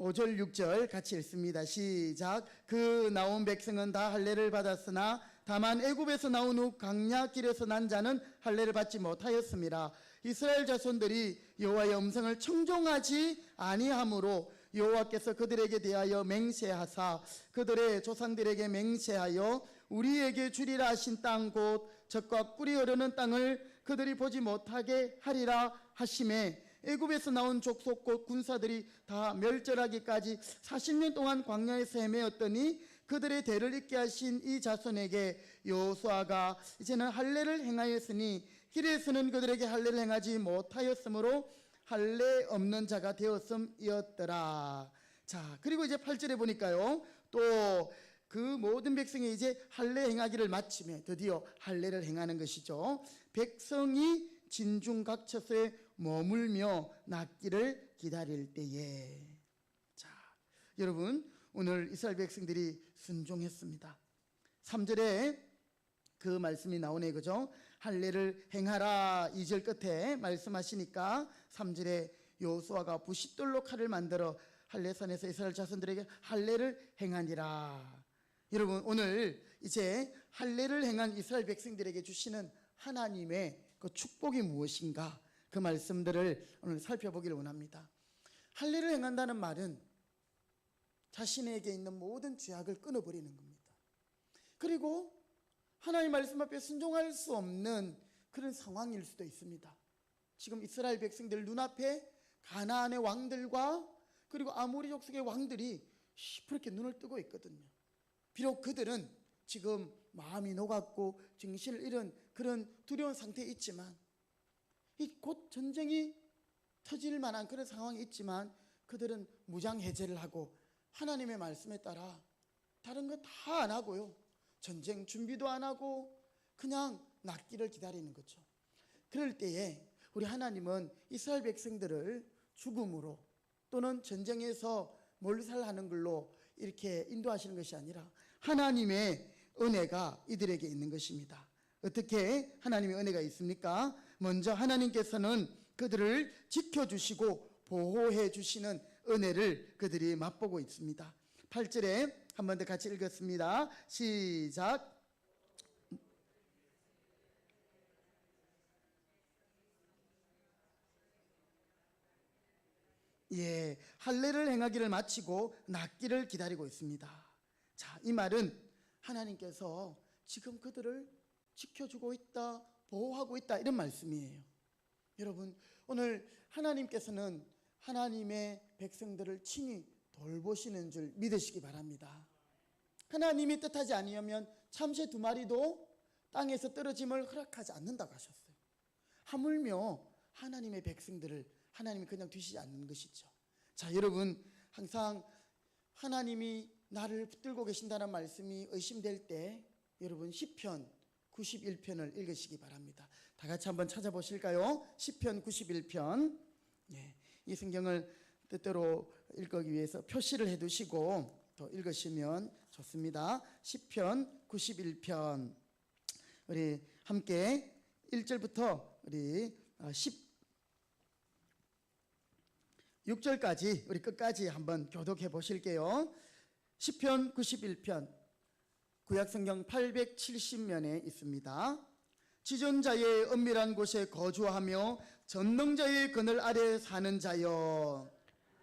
5절 6절 같이 읽습니다. 시작. 그 나온 백성은 다 할례를 받았으나 다만 애굽에서 나온 후 광야 길에서 난 자는 할례를 받지 못하였습니다. 이스라엘 자손들이 여호와의 음성을 청종하지 아니하므로 여호와께서 그들에게 대하여 맹세하사 그들의 조상들에게 맹세하여 우리에게 주리라 하신 땅 곧 젖과 꿀이 흐르는 땅을 그들이 보지 못하게 하리라 하심에 애굽에서 나온 족속 곧 군사들이 다 멸절하기까지 40년 동안 광야에서 헤매었더니 그들의 대를 잇게 하신 이 자손에게 여호수아가 이제는 할례를 행하였으니 길에서는 그들에게 할례를 행하지 못하였으므로 할례 없는 자가 되었음이었더라. 자, 그리고 이제 8절에 보니까요, 또 그 모든 백성이 이제 할례 행하기를 마치며 드디어 할례를 행하는 것이죠. 백성이 진중각처소에 머물며 낫기를 기다릴 때에. 자, 여러분, 오늘 이스라엘 백성들이 순종했습니다. 3절에 그 말씀이 나오네, 그죠? 할례를 행하라 2절 끝에 말씀하시니까 3절에 여호수아가 부싯돌로 칼을 만들어 할례산에서 이스라엘 자손들에게 할례를 행하니라. 여러분, 오늘 이제 할례를 행한 이스라엘 백성들에게 주시는 하나님의 그 축복이 무엇인가, 그 말씀들을 오늘 살펴보기를 원합니다. 할례를 행한다는 말은 자신에게 있는 모든 죄악을 끊어버리는 겁니다. 그리고 하나님 말씀 앞에 순종할 수 없는 그런 상황일 수도 있습니다. 지금 이스라엘 백성들 눈앞에 가나안의 왕들과 그리고 아모리 족속의 왕들이 시퍼렇게 눈을 뜨고 있거든요. 비록 그들은 지금 마음이 녹았고 정신을 잃은 그런 두려운 상태에 있지만, 곧 전쟁이 터질 만한 그런 상황이 있지만 그들은 무장해제를 하고 하나님의 말씀에 따라 다른 거 다 안 하고요, 전쟁 준비도 안 하고 그냥 낫기를 기다리는 거죠. 그럴 때에 우리 하나님은 이스라엘 백성들을 죽음으로 또는 전쟁에서 몰살하는 걸로 이렇게 인도하시는 것이 아니라 하나님의 은혜가 이들에게 있는 것입니다. 어떻게 하나님의 은혜가 있습니까? 먼저 하나님께서는 그들을 지켜주시고 보호해 주시는 은혜를 그들이 맛보고 있습니다. 8절에 한 번 더 같이 읽었습니다. 시작. 예, 할례를 행하기를 마치고 낫기를 기다리고 있습니다. 자, 이 말은 하나님께서 지금 그들을 지켜주고 있다, 보호하고 있다, 이런 말씀이에요. 여러분, 오늘 하나님께서는 하나님의 백성들을 친히 돌보시는 줄 믿으시기 바랍니다. 하나님이 뜻하지 아니하면 참새 2마리도 땅에서 떨어짐을 허락하지 않는다고 하셨어요. 하물며 하나님의 백성들을 하나님이 그냥 두시지 않는 것이죠. 자, 여러분, 항상 하나님이 나를 붙들고 계신다는 말씀이 의심될 때 여러분 시편 91편을 읽으시기 바랍니다. 다 같이 한번 찾아보실까요? 시편 91편. 예, 이 성경을 뜻대로 읽기 위해서 표시를 해두시고 또 읽으시면 좋습니다. 시편 91편. 우리 함께 1절부터 우리 16절까지 우리 끝까지 한번 교독해 보실게요. 시편 91편 구약성경 870면에 있습니다. 지존자의 은밀한 곳에 거주하며 전능자의 그늘 아래 사는 자여,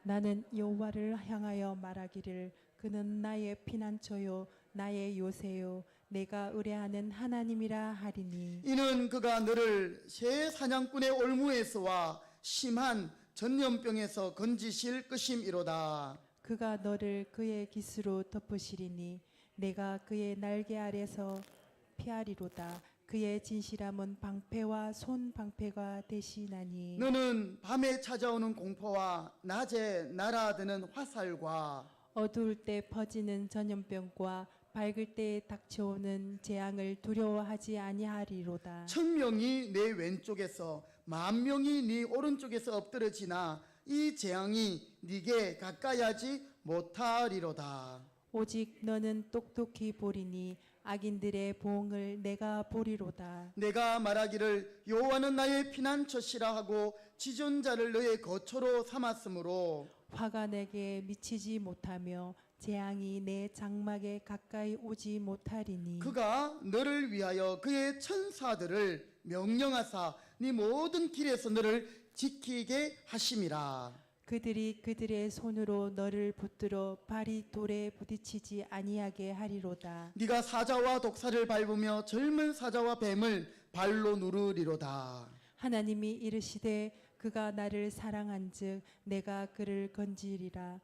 나는 여호와를 향하여 말하기를 그는 나의 피난처요 나의 요새요 내가 의뢰하는 하나님이라 하리니, 이는 그가 너를 새 사냥꾼의 올무에서와 심한 전염병에서 건지실 것임이로다. 그가 너를 그의 깃으로 덮으시리니 내가 그의 날개 아래서 피하리로다. 그의 진실함은 방패와 손 방패가 되시나니, 너는 밤에 찾아오는 공포와 낮에 날아드는 화살과 어두울 때 퍼지는 전염병과 밝을 때 닥쳐오는 재앙을 두려워하지 아니하리로다. 1000명이 내 왼쪽에서 10,000명이 네 오른쪽에서 엎드러지나 이 재앙이 네게 가까이 하지 못하리로다. 오직 너는 똑똑히 보리니 악인들의 보응을 내가 보리로다. 내가 말하기를 여호와는 나의 피난처시라 하고 지존자를 너의 거처로 삼았으므로, 화가 내게 미치지 못하며 재앙이 내 장막에 가까이 오지 못하리니 그가 너를 위하여 그의 천사들을 명령하사 네 모든 길에서 너를 지키게 하심이라. 그들이 그들의 손으로 너를 붙들어 발이 돌에 부딪히지 아니하게 하리로다. 네가 사자와 독사를 밟으며 젊은 사자와 뱀을 발로 누르리로다. 하나님이 이르시되 그가 나를 사랑한즉 내가 그를 건지리라.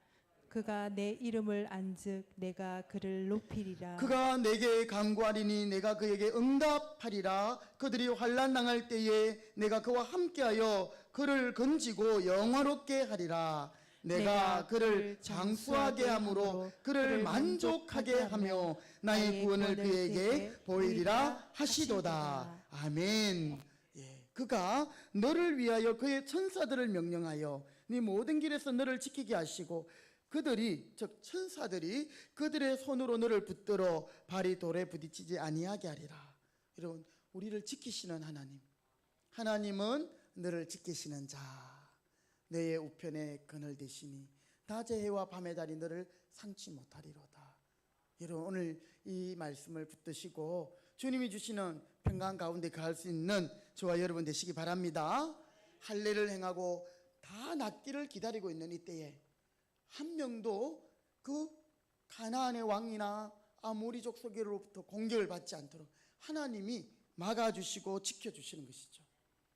그가 내 이름을 안즉 내가 그를 높이리라. 그가 내게 간구하리니 내가 그에게 응답하리라. 그들이 환난 당할 때에 내가 그와 함께하여 그를 건지고 영화롭게 하리라. 내가 그를 장수하게 함으로 그를 만족하게 하며 나의 구원을 그에게 보이리라 하시도다. 아멘. 예, 그가 너를 위하여 그의 천사들을 명령하여 네 모든 길에서 너를 지키게 하시고 그들이 즉 천사들이 그들의 손으로 너를 붙들어 발이 돌에 부딪히지 아니하게 하리라. 여러분, 우리를 지키시는 하나님, 하나님은 너를 지키시는 자, 너의 우편에 그늘 되시니 낮의 해와 밤의 달이 너를 상치 못하리로다. 여러분, 오늘 이 말씀을 붙드시고 주님이 주시는 평강 가운데 거할 수 있는 저와 여러분 되시기 바랍니다. 할례를 행하고 다 낫기를 기다리고 있는 이때에 한 명도 그 가나안의 왕이나 아모리 족속으로부터 공격을 받지 않도록 하나님이 막아주시고 지켜주시는 것이죠.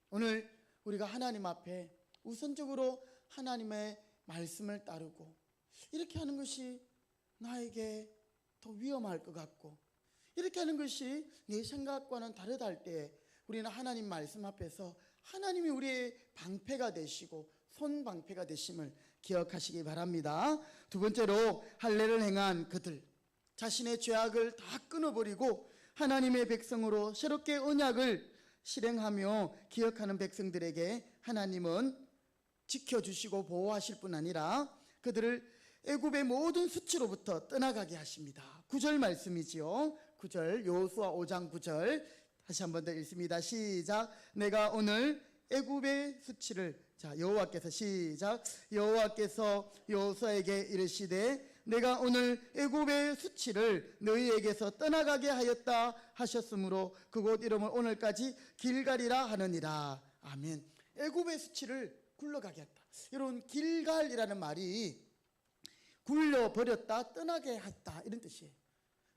오늘 우리가 하나님 앞에 우선적으로 하나님의 말씀을 따르고 이렇게 하는 것이 나에게 더 위험할 것 같고 이렇게 하는 것이 내 생각과는 다르다 할 때 우리는 하나님 말씀 앞에서 하나님이 우리의 방패가 되시고 손방패가 되심을 기억하시기 바랍니다. 두 번째로 할례를 행한 그들, 자신의 죄악을 다 끊어버리고 하나님의 백성으로 새롭게 언약을 실행하며 기억하는 백성들에게 하나님은 지켜주시고 보호하실 뿐 아니라 그들을 애굽의 모든 수치로부터 떠나가게 하십니다. 9절 말씀이지요. 9절, 여호수아 5장 9절 다시 한 번 더 읽습니다. 시작. 내가 오늘 애굽의 수치를, 자, 여호와께서 시작. 여호와께서 여호수아에게 이르시되 내가 오늘 애굽의 수치를 너희에게서 떠나가게 하였다 하셨으므로 그곳 이름을 오늘까지 길갈이라 하느니라. 아멘. 애굽의 수치를 굴러가게 했다. 여러분, 길갈이라는 말이 굴려버렸다, 떠나게 했다 이런 뜻이에요.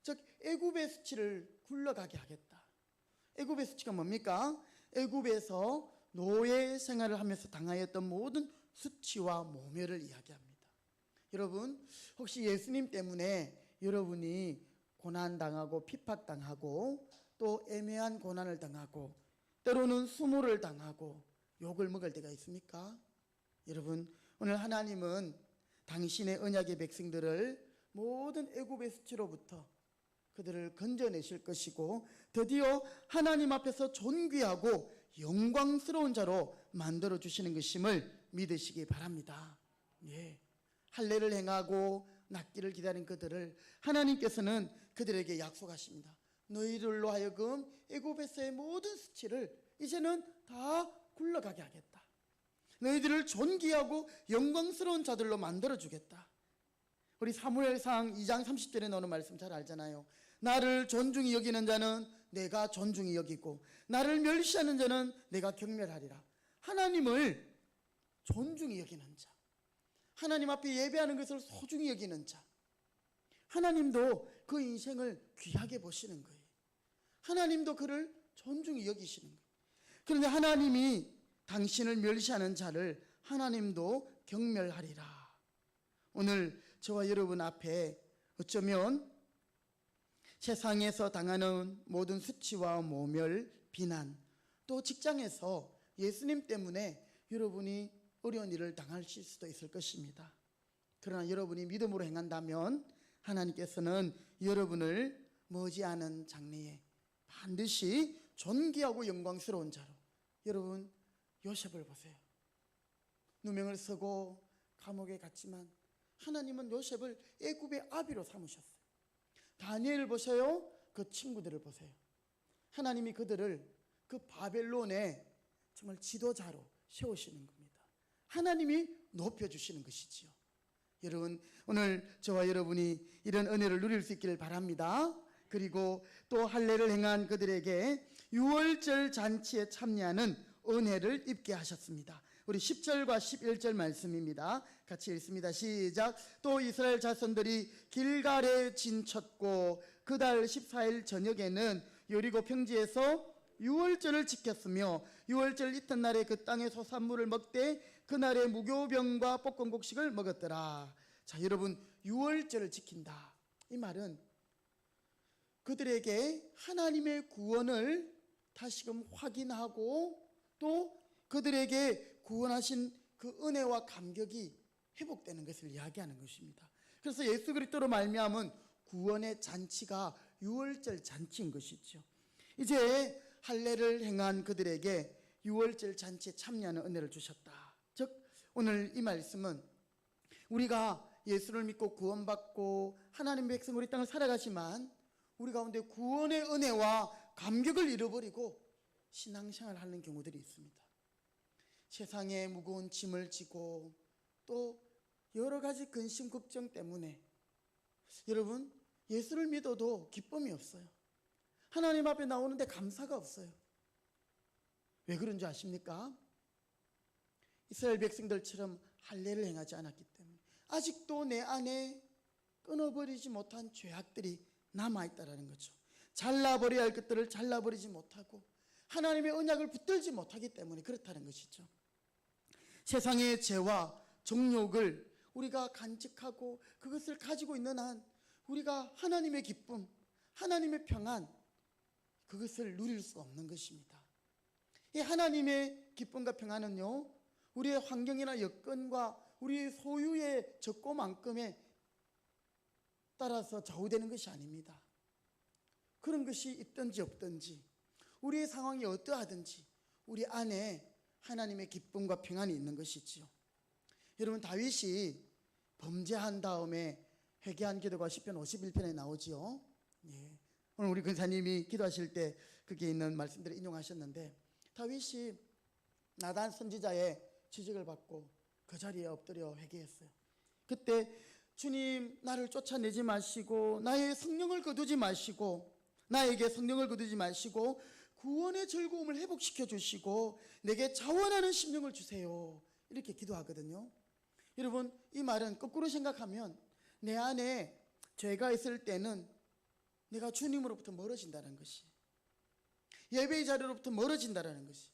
즉 애굽의 수치를 굴러가게 하겠다. 애굽의 수치가 뭡니까? 애굽에서 노예 생활을 하면서 당하였던 모든 수치와 모멸을 이야기합니다. 여러분, 혹시 예수님 때문에 여러분이 고난당하고 핍박당하고 또 애매한 고난을 당하고 때로는 수모를 당하고 욕을 먹을 때가 있습니까? 여러분, 오늘 하나님은 당신의 언약의 백성들을 모든 애굽의 수치로부터 그들을 건져내실 것이고 드디어 하나님 앞에서 존귀하고 영광스러운 자로 만들어 주시는 것임을 믿으시기 바랍니다. 예. 할례를 행하고 낫기를 기다린 그들을 하나님께서는 그들에게 약속하십니다. 너희들로 하여금 애굽에서의 모든 수치를 이제는 다 굴러가게 하겠다. 너희들을 존귀하고 영광스러운 자들로 만들어 주겠다. 우리 사무엘상 2장 30절에 나오는 말씀 잘 알잖아요. 나를 존중히 여기는 자는 내가 존중히 여기고 나를 멸시하는 자는 내가 경멸하리라. 하나님을 존중히 여기는 자, 하나님 앞에 예배하는 것을 소중히 여기는 자, 하나님도 그 인생을 귀하게 보시는 거예요. 하나님도 그를 존중히 여기시는 거예요. 그런데 하나님이 당신을 멸시하는 자를 하나님도 경멸하리라. 오늘 저와 여러분 앞에 어쩌면 세상에서 당하는 모든 수치와 모멸, 비난, 또 직장에서 예수님 때문에 여러분이 어려운 일을 당하실 수도 있을 것입니다. 그러나 여러분이 믿음으로 행한다면 하나님께서는 여러분을 머지않은 장래에 반드시 존귀하고 영광스러운 자로, 여러분 요셉을 보세요. 누명을 쓰고 감옥에 갔지만 하나님은 요셉을 애굽의 아비로 삼으셨어요. 다니엘을 보세요. 그 친구들을 보세요. 하나님이 그들을 그 바벨론의 정말 지도자로 세우시는 겁니다. 하나님이 높여주시는 것이지요. 여러분, 오늘 저와 여러분이 이런 은혜를 누릴 수 있기를 바랍니다. 그리고 또 할례를 행한 그들에게 유월절 잔치에 참여하는 은혜를 입게 하셨습니다. 우리 10절과 11절 말씀입니다. 같이 읽습니다. 시작. 또 이스라엘 자손들이 길갈에 진쳤고 그달 14일 저녁에는 여리고 평지에서 유월절을 지켰으며 유월절 이튿날에 그 땅의 소산물을 먹되 그날의 무교병과 볶음곡식을 먹었더라. 자, 여러분, 유월절을 지킨다. 이 말은 그들에게 하나님의 구원을 다시금 확인하고 또 그들에게 구원하신 그 은혜와 감격이 회복되는 것을 이야기하는 것입니다. 그래서 예수 그리스도로 말미암은 구원의 잔치가 유월절 잔치인 것이죠. 이제 할례를 행한 그들에게 유월절 잔치에 참여하는 은혜를 주셨다. 즉 오늘 이 말씀은 우리가 예수를 믿고 구원받고 하나님의 백성 우리 땅을 살아가지만 우리 가운데 구원의 은혜와 감격을 잃어버리고 신앙생활을 하는 경우들이 있습니다. 세상에 무거운 짐을 지고 또 여러 가지 근심 걱정 때문에 여러분, 예수를 믿어도 기쁨이 없어요. 하나님 앞에 나오는데 감사가 없어요. 왜 그런 줄 아십니까? 이스라엘 백성들처럼 할례를 행하지 않았기 때문에 아직도 내 안에 끊어버리지 못한 죄악들이 남아있다는 거죠. 잘라버려야 할 것들을 잘라버리지 못하고 하나님의 언약을 붙들지 못하기 때문에 그렇다는 것이죠. 세상의 죄와 정욕을 우리가 간직하고 그것을 가지고 있는 한 우리가 하나님의 기쁨, 하나님의 평안, 그것을 누릴 수 없는 것입니다. 이 하나님의 기쁨과 평안은요, 우리의 환경이나 여건과 우리의 소유의 적고만큼에 따라서 좌우되는 것이 아닙니다. 그런 것이 있든지 없든지 우리의 상황이 어떠하든지 우리 안에 하나님의 기쁨과 평안이 있는 것이지요. 여러분, 다윗이 범죄한 다음에 회개한 기도가 시편 51편에 나오지요. 예. 오늘 우리 근사님이 기도하실 때 거기에 있는 말씀들을 인용하셨는데 다윗이 나단 선지자의 지적을 받고 그 자리에 엎드려 회개했어요. 그때 주님, 나를 쫓아내지 마시고 나의 성령을 거두지 마시고 나에게 성령을 거두지 마시고 구원의 즐거움을 회복시켜 주시고 내게 자원하는 심령을 주세요. 이렇게 기도하거든요. 여러분, 이 말은 거꾸로 생각하면 내 안에 죄가 있을 때는 내가 주님으로부터 멀어진다는 것이, 예배의 자리로부터 멀어진다는 것이,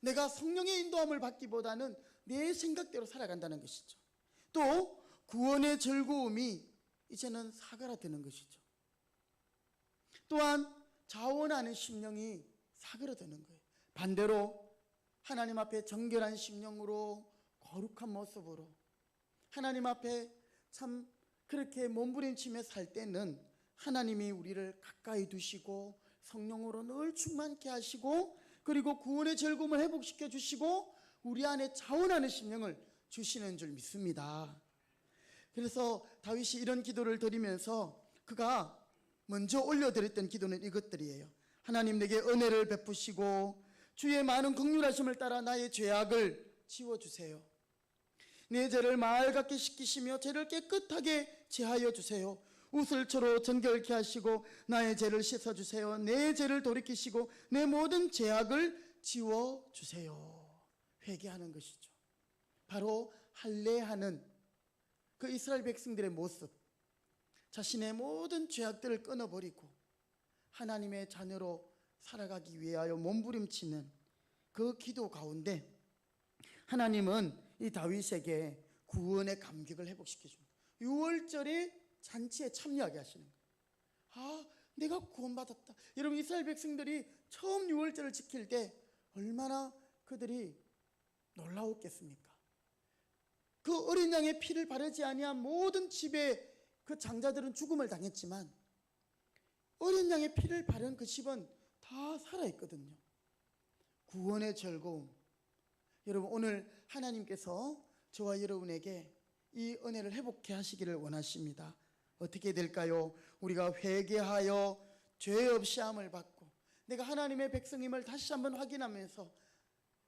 내가 성령의 인도함을 받기보다는 내 생각대로 살아간다는 것이죠. 또 구원의 즐거움이 이제는 사그라드는 것이죠. 또한 자원하는 심령이 사그라드는 거예요. 반대로 하나님 앞에 정결한 심령으로 거룩한 모습으로 하나님 앞에 참 그렇게 몸부림치며 살 때는 하나님이 우리를 가까이 두시고 성령으로 늘 충만케 하시고 그리고 구원의 즐거움을 회복시켜 주시고 우리 안에 자원하는 심령을 주시는 줄 믿습니다. 그래서 다윗이 이런 기도를 드리면서 그가 먼저 올려드렸던 기도는 이것들이에요. 하나님, 내게 은혜를 베푸시고 주의 많은 긍휼하심을 따라 나의 죄악을 지워주세요. 내 죄를 마을 같게 씻기시며 죄를 깨끗하게 제하여 주세요. 우슬초로 정결케 하시고 나의 죄를 씻어주세요. 내 죄를 돌이키시고 내 모든 죄악을 지워주세요. 회개하는 것이죠. 바로 할례하는 그 이스라엘 백성들의 모습, 자신의 모든 죄악들을 끊어버리고 하나님의 자녀로 살아가기 위하여 몸부림치는 그 기도 가운데 하나님은 이 다윗에게 구원의 감격을 회복시켜줍니다. 6월절에 잔치에 참여하게 하시는 거예요. 아, 내가 구원받았다. 여러분, 이스라엘 백성들이 처음 6월절을 지킬 때 얼마나 그들이 놀라웠겠습니까? 그 어린 양의 피를 바르지 아니한 모든 집의 그 장자들은 죽음을 당했지만 어린 양의 피를 바른 그 집은 다 살아있거든요. 구원의 즐거움. 여러분, 오늘 하나님께서 저와 여러분에게 이 은혜를 회복케 하시기를 원하십니다. 어떻게 될까요? 우리가 회개하여 죄 없이 함을 받고 내가 하나님의 백성임을 다시 한번 확인하면서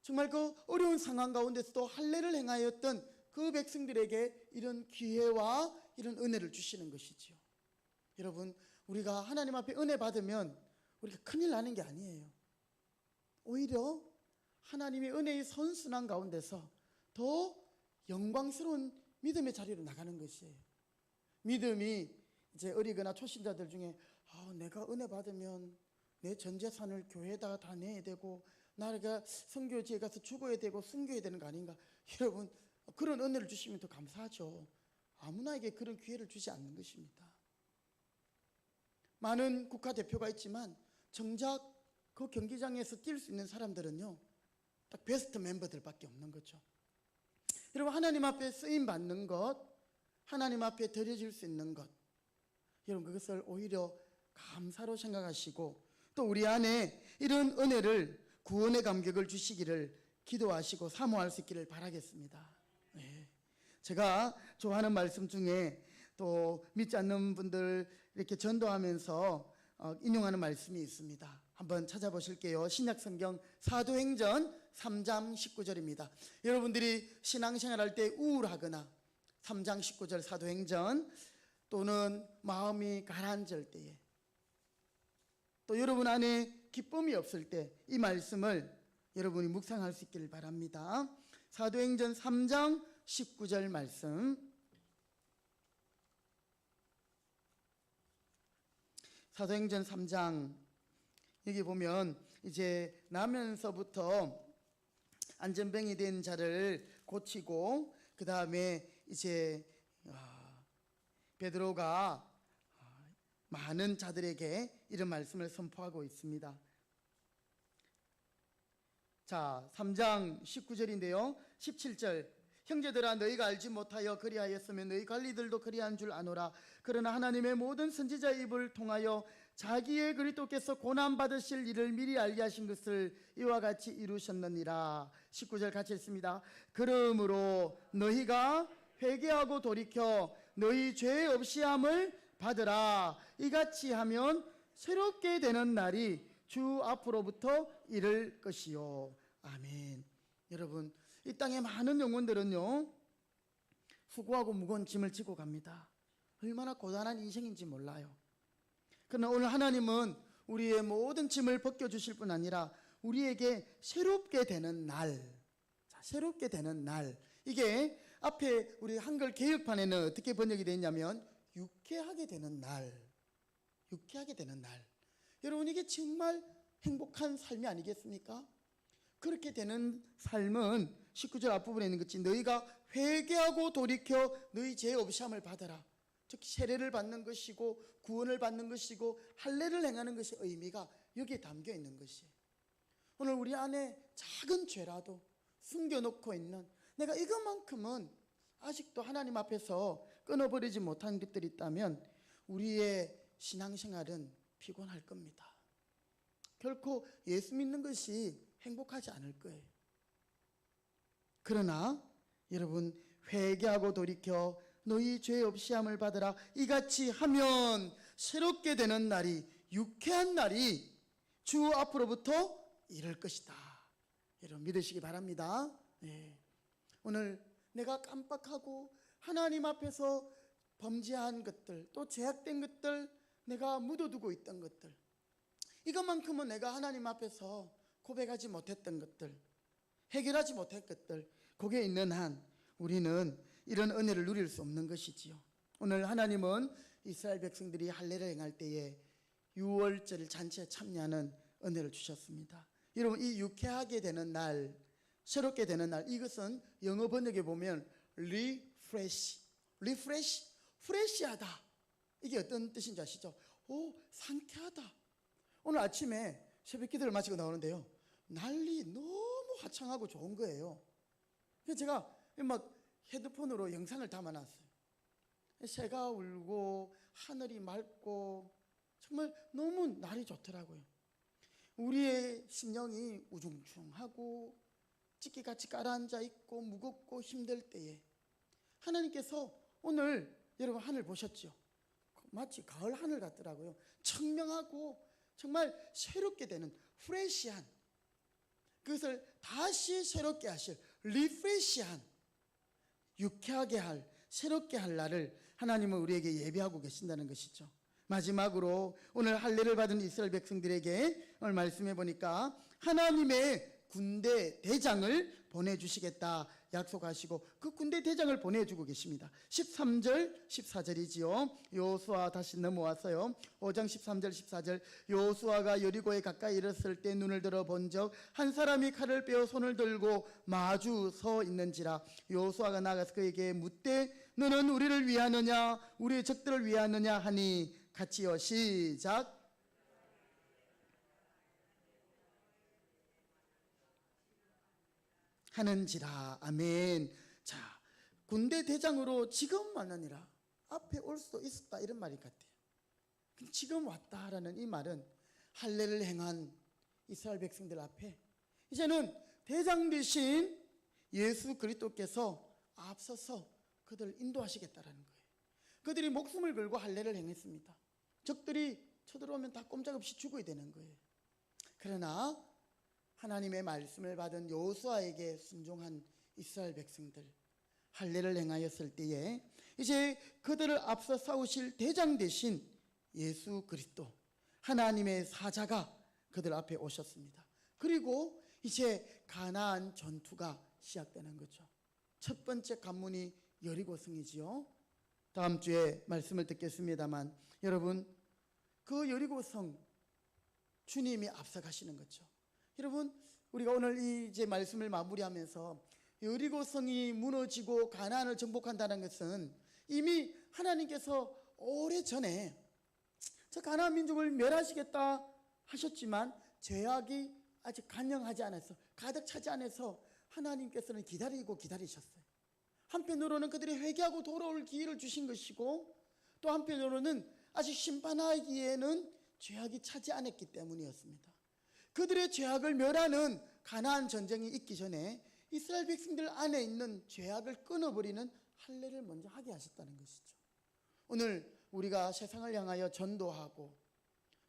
정말 그 어려운 상황 가운데서도 할례를 행하였던 그 백성들에게 이런 기회와 이런 은혜를 주시는 것이지요. 여러분, 우리가 하나님 앞에 은혜 받으면 우리가 큰일 나는 게 아니에요. 오히려 하나님의 은혜의 선순환 가운데서 더 영광스러운 믿음의 자리로 나가는 것이에요. 믿음이 이제 어리거나 초신자들 중에 내가 은혜 받으면 내 전 재산을 교회에다가 다 내야 되고 나가 선교지에 가서 죽어야 되고 숨겨야 되는 거 아닌가. 여러분, 그런 은혜를 주시면 더 감사하죠. 아무나에게 그런 기회를 주지 않는 것입니다. 많은 국가대표가 있지만 정작 그 경기장에서 뛸 수 있는 사람들은요, 딱 베스트 멤버들밖에 없는 거죠. 여러분, 하나님 앞에 쓰임 받는 것, 하나님 앞에 드려질 수 있는 것, 여러분 그것을 오히려 감사로 생각하시고 또 우리 안에 이런 은혜를, 구원의 감격을 주시기를 기도하시고 사모할 수 있기를 바라겠습니다. 네. 제가 좋아하는 말씀 중에 또 믿지 않는 분들 이렇게 전도하면서 인용하는 말씀이 있습니다. 한번 찾아보실게요. 신약성경 사도행전 3장 19절입니다. 여러분들이 신앙생활할 때 우울하거나 3장 19절 사도행전, 또는 마음이 가라앉을 때에, 또 여러분 안에 기쁨이 없을 때 이 말씀을 여러분이 묵상할 수 있기를 바랍니다. 사도행전 3장 19절 말씀, 사도행전 3장, 여기 보면 이제 나면서부터 안전병이 된 자를 고치고 그 다음에 이제 베드로가 많은 자들에게 이런 말씀을 선포하고 있습니다. 자, 3장 19절인데요. 17절, 형제들아 너희가 알지 못하여 그리하였으면 너희 관리들도 그리한 줄 아노라. 그러나 하나님의 모든 선지자의 입을 통하여 자기의 그리스도께서 고난 받으실 일을 미리 알게 하신 것을 이와 같이 이루셨느니라. 19절 같이 읽습니다. 그러므로 너희가 회개하고 돌이켜 너희 죄 없이함을 받으라. 이같이 하면 새롭게 되는 날이 주 앞으로부터 이를 것이요. 아멘. 여러분, 이 땅의 많은 영혼들은요, 수고하고 무거운 짐을 지고 갑니다. 얼마나 고단한 인생인지 몰라요. 그러나 오늘 하나님은 우리의 모든 짐을 벗겨주실 뿐 아니라 우리에게 새롭게 되는 날, 새롭게 되는 날, 이게 앞에 우리 한글 개역판에는 어떻게 번역이 되냐면 유쾌하게 되는 날, 유쾌하게 되는 날. 여러분, 이게 정말 행복한 삶이 아니겠습니까? 그렇게 되는 삶은 19절 앞부분에 있는 것이 너희가 회개하고 돌이켜 너희 죄 없이함을 받아라. 즉 세례를 받는 것이고 구원을 받는 것이고 할례를 행하는 것의 의미가 여기에 담겨 있는 것이에요. 오늘 우리 안에 작은 죄라도 숨겨놓고 있는, 내가 이것만큼은 아직도 하나님 앞에서 끊어버리지 못한 것들이 있다면 우리의 신앙생활은 피곤할 겁니다. 결코 예수 믿는 것이 행복하지 않을 거예요. 그러나 여러분, 회개하고 돌이켜 너희 죄 없이함을 받으라. 이같이 하면 새롭게 되는 날이, 유쾌한 날이 주 앞으로부터 이를 것이다. 여러분 믿으시기 바랍니다. 네. 오늘 내가 깜빡하고 하나님 앞에서 범죄한 것들, 또 죄악된 것들, 내가 묻어두고 있던 것들, 이것만큼은 내가 하나님 앞에서 고백하지 못했던 것들, 해결하지 못한 것들, 거기에 있는 한 우리는 이런 은혜를 누릴 수 없는 것이지요. 오늘 하나님은 이스라엘 백성들이 할례를 행할 때에 유월절 잔치에 참여하는 은혜를 주셨습니다. 여러분, 이 유쾌하게 되는 날, 새롭게 되는 날, 이것은 영어 번역에 보면 refresh, 프레시하다. 이게 어떤 뜻인지 아시죠? 오, 상쾌하다. 오늘 아침에 새벽 기도를 마치고 나오는데요, 날이 너무 화창하고 좋은 거예요. 그래서 제가 막 헤드폰으로 영상을 담아놨어요. 새가 울고 하늘이 맑고 정말 너무 날이 좋더라고요. 우리의 심령이 우중충하고 찢기같이 가라앉아 있고 무겁고 힘들 때에 하나님께서 오늘 여러분 하늘 보셨죠? 마치 가을 하늘 같더라고요. 청명하고 정말 새롭게 되는 프레시한, 그것을 다시 새롭게 하실 리프레시한 유쾌하게 할, 새롭게 할 날을 하나님은 우리에게 예비하고 계신다는 것이죠. 마지막으로 오늘 할례를 받은 이스라엘 백성들에게 오늘 말씀해 보니까 하나님의 군대 대장을 보내주시겠다 약속하시고 그 군대 대장을 보내주고 계십니다. 13절 14절이지요. 여호수아 다시 넘어와서요. 5장 13절 14절 여호수아가 여리고에 가까이 이르렀을 때 눈을 들어 본적 한 사람이 칼을 빼어 손을 들고 마주 서 있는지라. 여호수아가 나가서 그에게 묻되 너는 우리를 위하느냐 우리의 적들을 위하느냐 하니 같이요. 시작. 하는지라. 아멘. 자, 군대 대장으로 지금 만나니라. 앞에 올 수도 있었다 이런 말이 같아요. 지금 왔다라는 이 말은 할례를 행한 이스라엘 백성들 앞에 이제는 대장 대신 예수 그리스도께서 앞서서 그들을 인도하시겠다라는 거예요. 그들이 목숨을 걸고 할례를 행했습니다. 적들이 쳐들어오면 다 꼼짝없이 죽어야 되는 거예요. 그러나 하나님의 말씀을 받은 여호수아에게 순종한 이스라엘 백성들 할례를 행하였을 때에 이제 그들을 앞서 싸우실 대장 대신 예수 그리스도 하나님의 사자가 그들 앞에 오셨습니다. 그리고 이제 가나안 전투가 시작되는 거죠. 첫 번째 관문이 여리고성이지요. 다음 주에 말씀을 듣겠습니다만 여러분 그 여리고성 주님이 앞서 가시는 거죠. 여러분 우리가 오늘 이제 말씀을 마무리하면서 여리고성이 무너지고 가나안을 정복한다는 것은 이미 하나님께서 오래전에 저 가나안 민족을 멸하시겠다 하셨지만 죄악이 아직 간영하지 않아서 가득 차지 않아서 하나님께서는 기다리셨어요. 한편으로는 그들이 회개하고 돌아올 기회를 주신 것이고 또 한편으로는 아직 심판하기에는 죄악이 차지 않았기 때문이었습니다. 그들의 죄악을 멸하는 가나안 전쟁이 있기 전에 이스라엘 백성들 안에 있는 죄악을 끊어버리는 할례를 먼저 하게 하셨다는 것이죠. 오늘 우리가 세상을 향하여 전도하고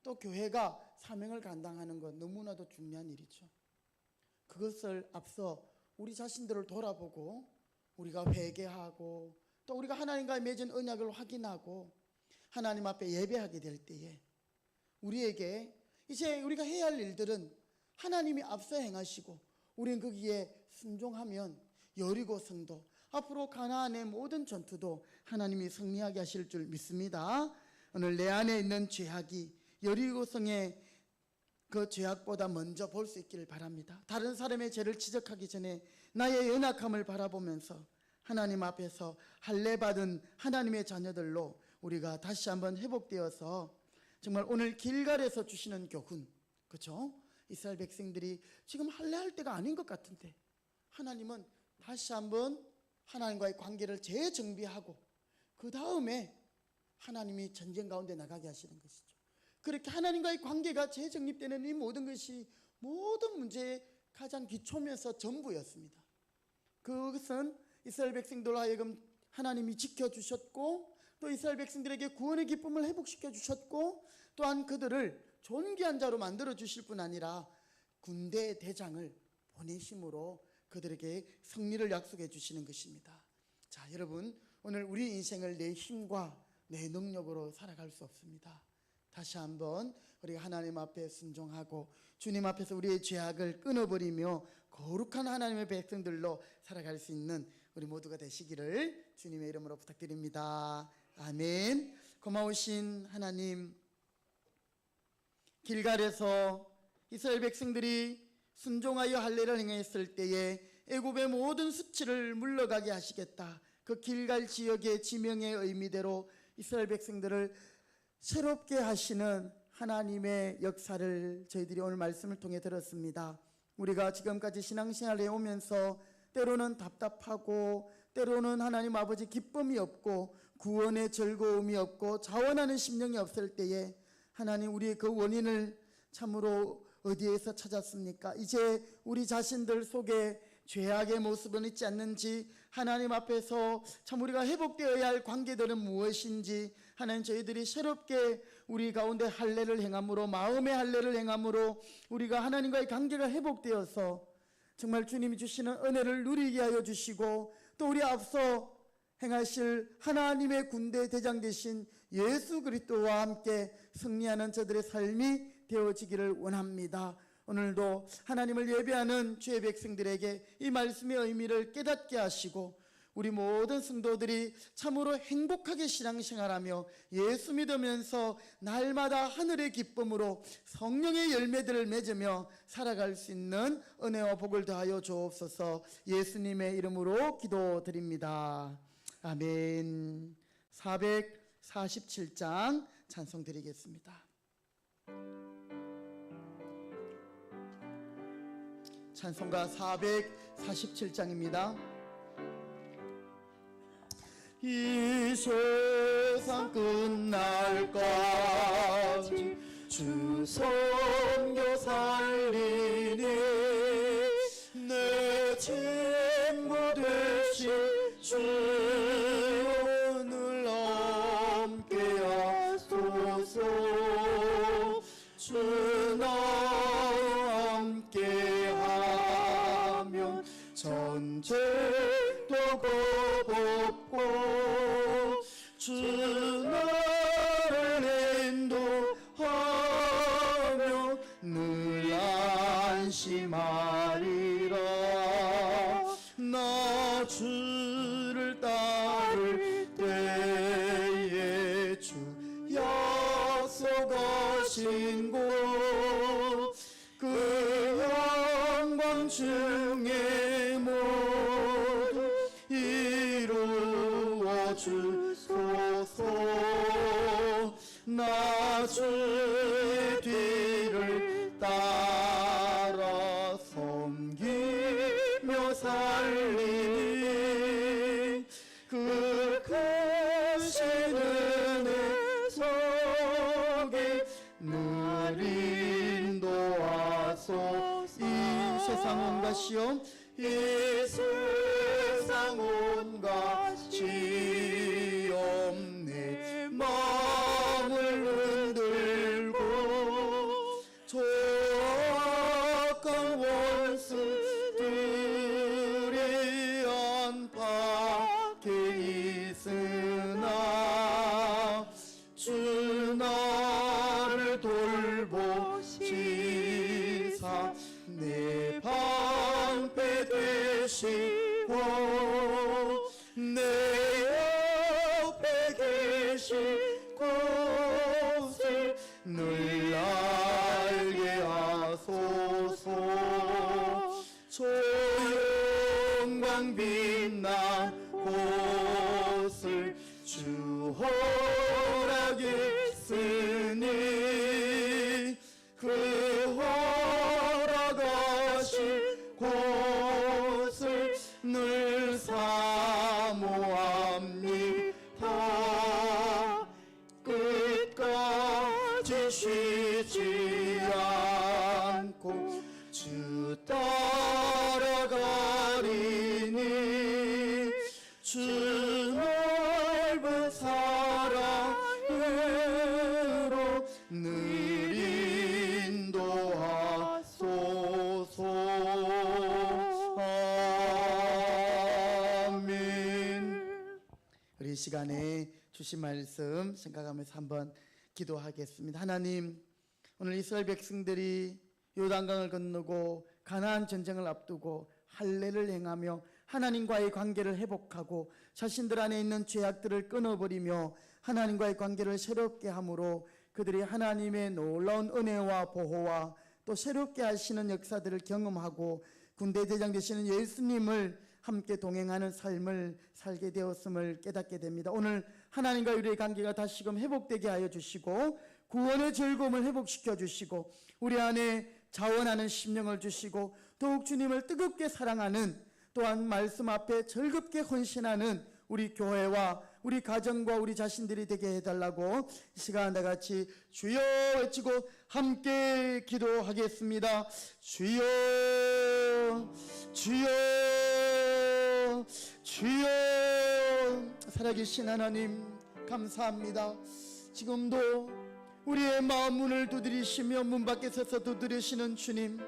또 교회가 사명을 감당하는 것 너무나도 중요한 일이죠. 그것을 앞서 우리 자신들을 돌아보고 우리가 회개하고 또 우리가 하나님과 맺은 언약을 확인하고 하나님 앞에 예배하게 될 때에 우리에게 이제 우리가 해야 할 일들은 하나님이 앞서 행하시고 우리는 거기에 순종하면 여리고성도 앞으로 가나안의 모든 전투도 하나님이 승리하게 하실 줄 믿습니다. 오늘 내 안에 있는 죄악이 여리고성의 그 죄악보다 먼저 볼 수 있기를 바랍니다. 다른 사람의 죄를 지적하기 전에 나의 연약함을 바라보면서 하나님 앞에서 할례받은 하나님의 자녀들로 우리가 다시 한번 회복되어서 정말 오늘 길갈에서 주시는 교훈, 그렇죠? 이스라엘 백성들이 지금 할례할 때가 아닌 것 같은데 하나님은 다시 한번 하나님과의 관계를 재정비하고 그 다음에 하나님이 전쟁 가운데 나가게 하시는 것이죠. 그렇게 하나님과의 관계가 재정립되는 이 모든 것이 모든 문제의 가장 기초면서 전부였습니다. 그것은 이스라엘 백성들로 하여금 하나님이 지켜주셨고 또 이스라엘 백성들에게 구원의 기쁨을 회복시켜 주셨고 또한 그들을 존귀한 자로 만들어 주실 뿐 아니라 군대 대장을 보내심으로 그들에게 승리를 약속해 주시는 것입니다. 자, 여러분 오늘 우리 인생을 내 힘과 내 능력으로 살아갈 수 없습니다. 다시 한번 우리가 하나님 앞에 순종하고 주님 앞에서 우리의 죄악을 끊어버리며 거룩한 하나님의 백성들로 살아갈 수 있는 우리 모두가 되시기를 주님의 이름으로 부탁드립니다. 아멘. 고마우신 하나님, 길갈에서 이스라엘 백성들이 순종하여 할례를 행했을 때에 애굽의 모든 수치를 물러가게 하시겠다. 그 길갈 지역의 지명의 의미대로 이스라엘 백성들을 새롭게 하시는 하나님의 역사를 저희들이 오늘 말씀을 통해 들었습니다. 우리가 지금까지 신앙생활을 해오면서 때로는 답답하고 때로는 하나님 아버지 기쁨이 없고 구원의 즐거움이 없고 자원하는 심령이 없을 때에 하나님 우리의 그 원인을 참으로 어디에서 찾았습니까? 이제 우리 자신들 속에 죄악의 모습은 있지 않는지 하나님 앞에서 참 우리가 회복되어야 할 관계들은 무엇인지 하나님 저희들이 새롭게 우리 가운데 할례를 행함으로 마음의 할례를 행함으로 우리가 하나님과의 관계가 회복되어서 정말 주님이 주시는 은혜를 누리게 하여 주시고 또 우리 앞서 행하실 하나님의 군대 대장 되신 예수 그리스도와 함께 승리하는 저들의 삶이 되어지기를 원합니다. 오늘도 하나님을 예배하는 주의 백성들에게 이 말씀의 의미를 깨닫게 하시고 우리 모든 성도들이 참으로 행복하게 신앙생활하며 예수 믿으면서 날마다 하늘의 기쁨으로 성령의 열매들을 맺으며 살아갈 수 있는 은혜와 복을 더하여 주옵소서. 예수님의 이름으로 기도드립니다. 아멘. 447장 찬송 드리겠습니다. 찬송가 447장입니다. 이 세상 끝날까지 주 섬겨 살리니 내 친구 되신 주여 늘 함께 하소서. 주나 함께 하면 전쟁도 겁없고 주 나를 인도하며 늘 안심하리라. 나 주를 따를 때에 주 약속하신 곳 그 영광 중에 모두 이루어 주소서. 나 주의 뒤를 따라 섬기며 살리니 그 크신 은혜 속에 늘 인도하소서. 이 세상 온 것이요 이 세상 온 것이 없네 마음을 흔들고 조악한 원수들이 안팎에 있으나 주 나를 돌보시사 내 방패 되시고 내 옆에 계신 곳을 늘 알게 하소서. 조용광 빛난 곳을 주 허락했으니 그 허락하신 곳을 늘 사모합니다. 끝까지 쉬지 않고 주 따라가리니 주 넓은 사랑으로 늘 인도하소서. 아멘. 우리 이 시간에 주신 말씀 생각하면서 한번 기도하겠습니다. 하나님, 오늘 이스라엘 백성들이 요단강을 건너고 가나안 전쟁을 앞두고 할례를 행하며 하나님과의 관계를 회복하고 자신들 안에 있는 죄악들을 끊어버리며 하나님과의 관계를 새롭게 함으로 그들이 하나님의 놀라운 은혜와 보호와 또 새롭게 하시는 역사들을 경험하고 군대 대장 되시는 예수님을 함께 동행하는 삶을 살게 되었음을 깨닫게 됩니다. 오늘 하나님과 우리의 관계가 다시금 회복되게 하여 주시고 구원의 즐거움을 회복시켜 주시고 우리 안에 자원하는 심령을 주시고 더욱 주님을 뜨겁게 사랑하는 또한 말씀 앞에 즐겁게 헌신하는 우리 교회와 우리 가정과 우리 자신들이 되게 해달라고 이 시간 다 같이 주여 외치고 함께 기도하겠습니다. 주여 주여 주여. 살아계신 하나님 감사합니다. 지금도 우리의 마음 문을 두드리시며 문 밖에 서서 두드리시는 주님,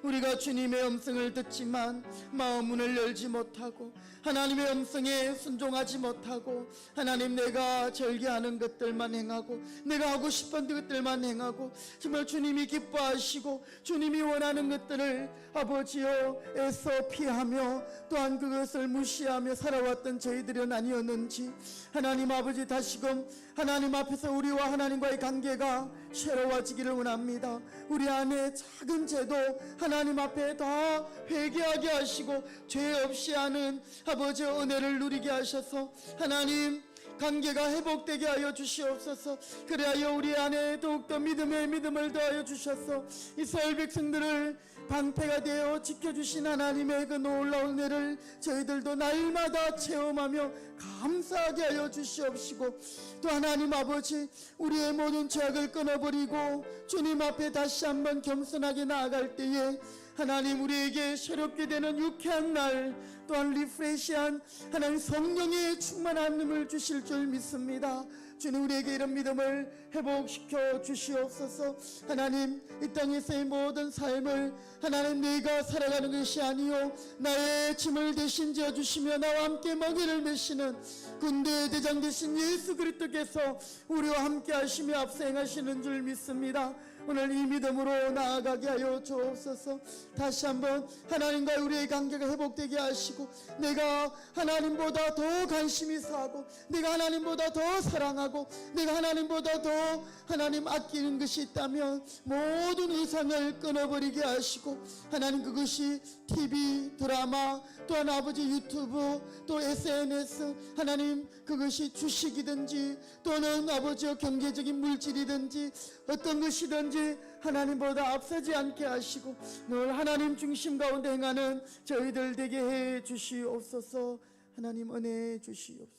우리가 주님의 음성을 듣지만 마음 문을 열지 못하고 하나님의 음성에 순종하지 못하고 하나님 내가 절개하는 것들만 행하고 내가 하고 싶은 것들만 행하고 정말 주님이 기뻐하시고 주님이 원하는 것들을 아버지여 애써 피하며 또한 그것을 무시하며 살아왔던 저희들은 아니었는지 하나님 아버지 다시금 하나님 앞에서 우리와 하나님과의 관계가 새로워지기를 원합니다. 우리 안에 작은 죄도 하나님 앞에 다 회개하게 하시고 죄 없이 하는 아버지 은혜를 누리게 하셔서 하나님 관계가 회복되게 하여 주시옵소서. 그리하여 우리 안에 더욱더 믿음을 더하여 주셔서 이스라엘 백성들을 방패가 되어 지켜주신 하나님의 그 놀라운 은혜를 저희들도 날마다 체험하며 감사하게 하여 주시옵시고 또 하나님 아버지 우리의 모든 죄악을 끊어버리고 주님 앞에 다시 한번 겸손하게 나아갈 때에 하나님 우리에게 새롭게 되는 유쾌한 날 또한 리프레시한 하나님 성령의 충만한 힘을 주실 줄 믿습니다. 주님 우리에게 이런 믿음을 회복시켜 주시옵소서. 하나님 이 땅에서의 모든 삶을 하나님 내가 살아가는 것이 아니요 나의 짐을 대신 지어 주시며 나와 함께 먹이를 메시는 군대 대장 되신 예수 그리스도께서 우리와 함께 하시며 앞서 행하시는 줄 믿습니다. 오늘 이 믿음으로 나아가게 하여 주옵소서. 다시 한번 하나님과 우리의 관계가 회복되게 하시고 내가 하나님보다 더 관심이 사고 내가 하나님보다 더 사랑하고 내가 하나님보다 더 하나님 아끼는 것이 있다면 모든 의상을 끊어버리게 하시고 하나님 그것이 TV, 드라마 또한 아버지 유튜브 또 SNS 하나님 그것이 주식이든지 또는 아버지의 경제적인 물질이든지 어떤 것이든지 하나님보다 앞서지 않게 하시고 늘 하나님 중심 가운데 행하는 저희들 되게 해 주시옵소서. 하나님 은혜 주시옵소서.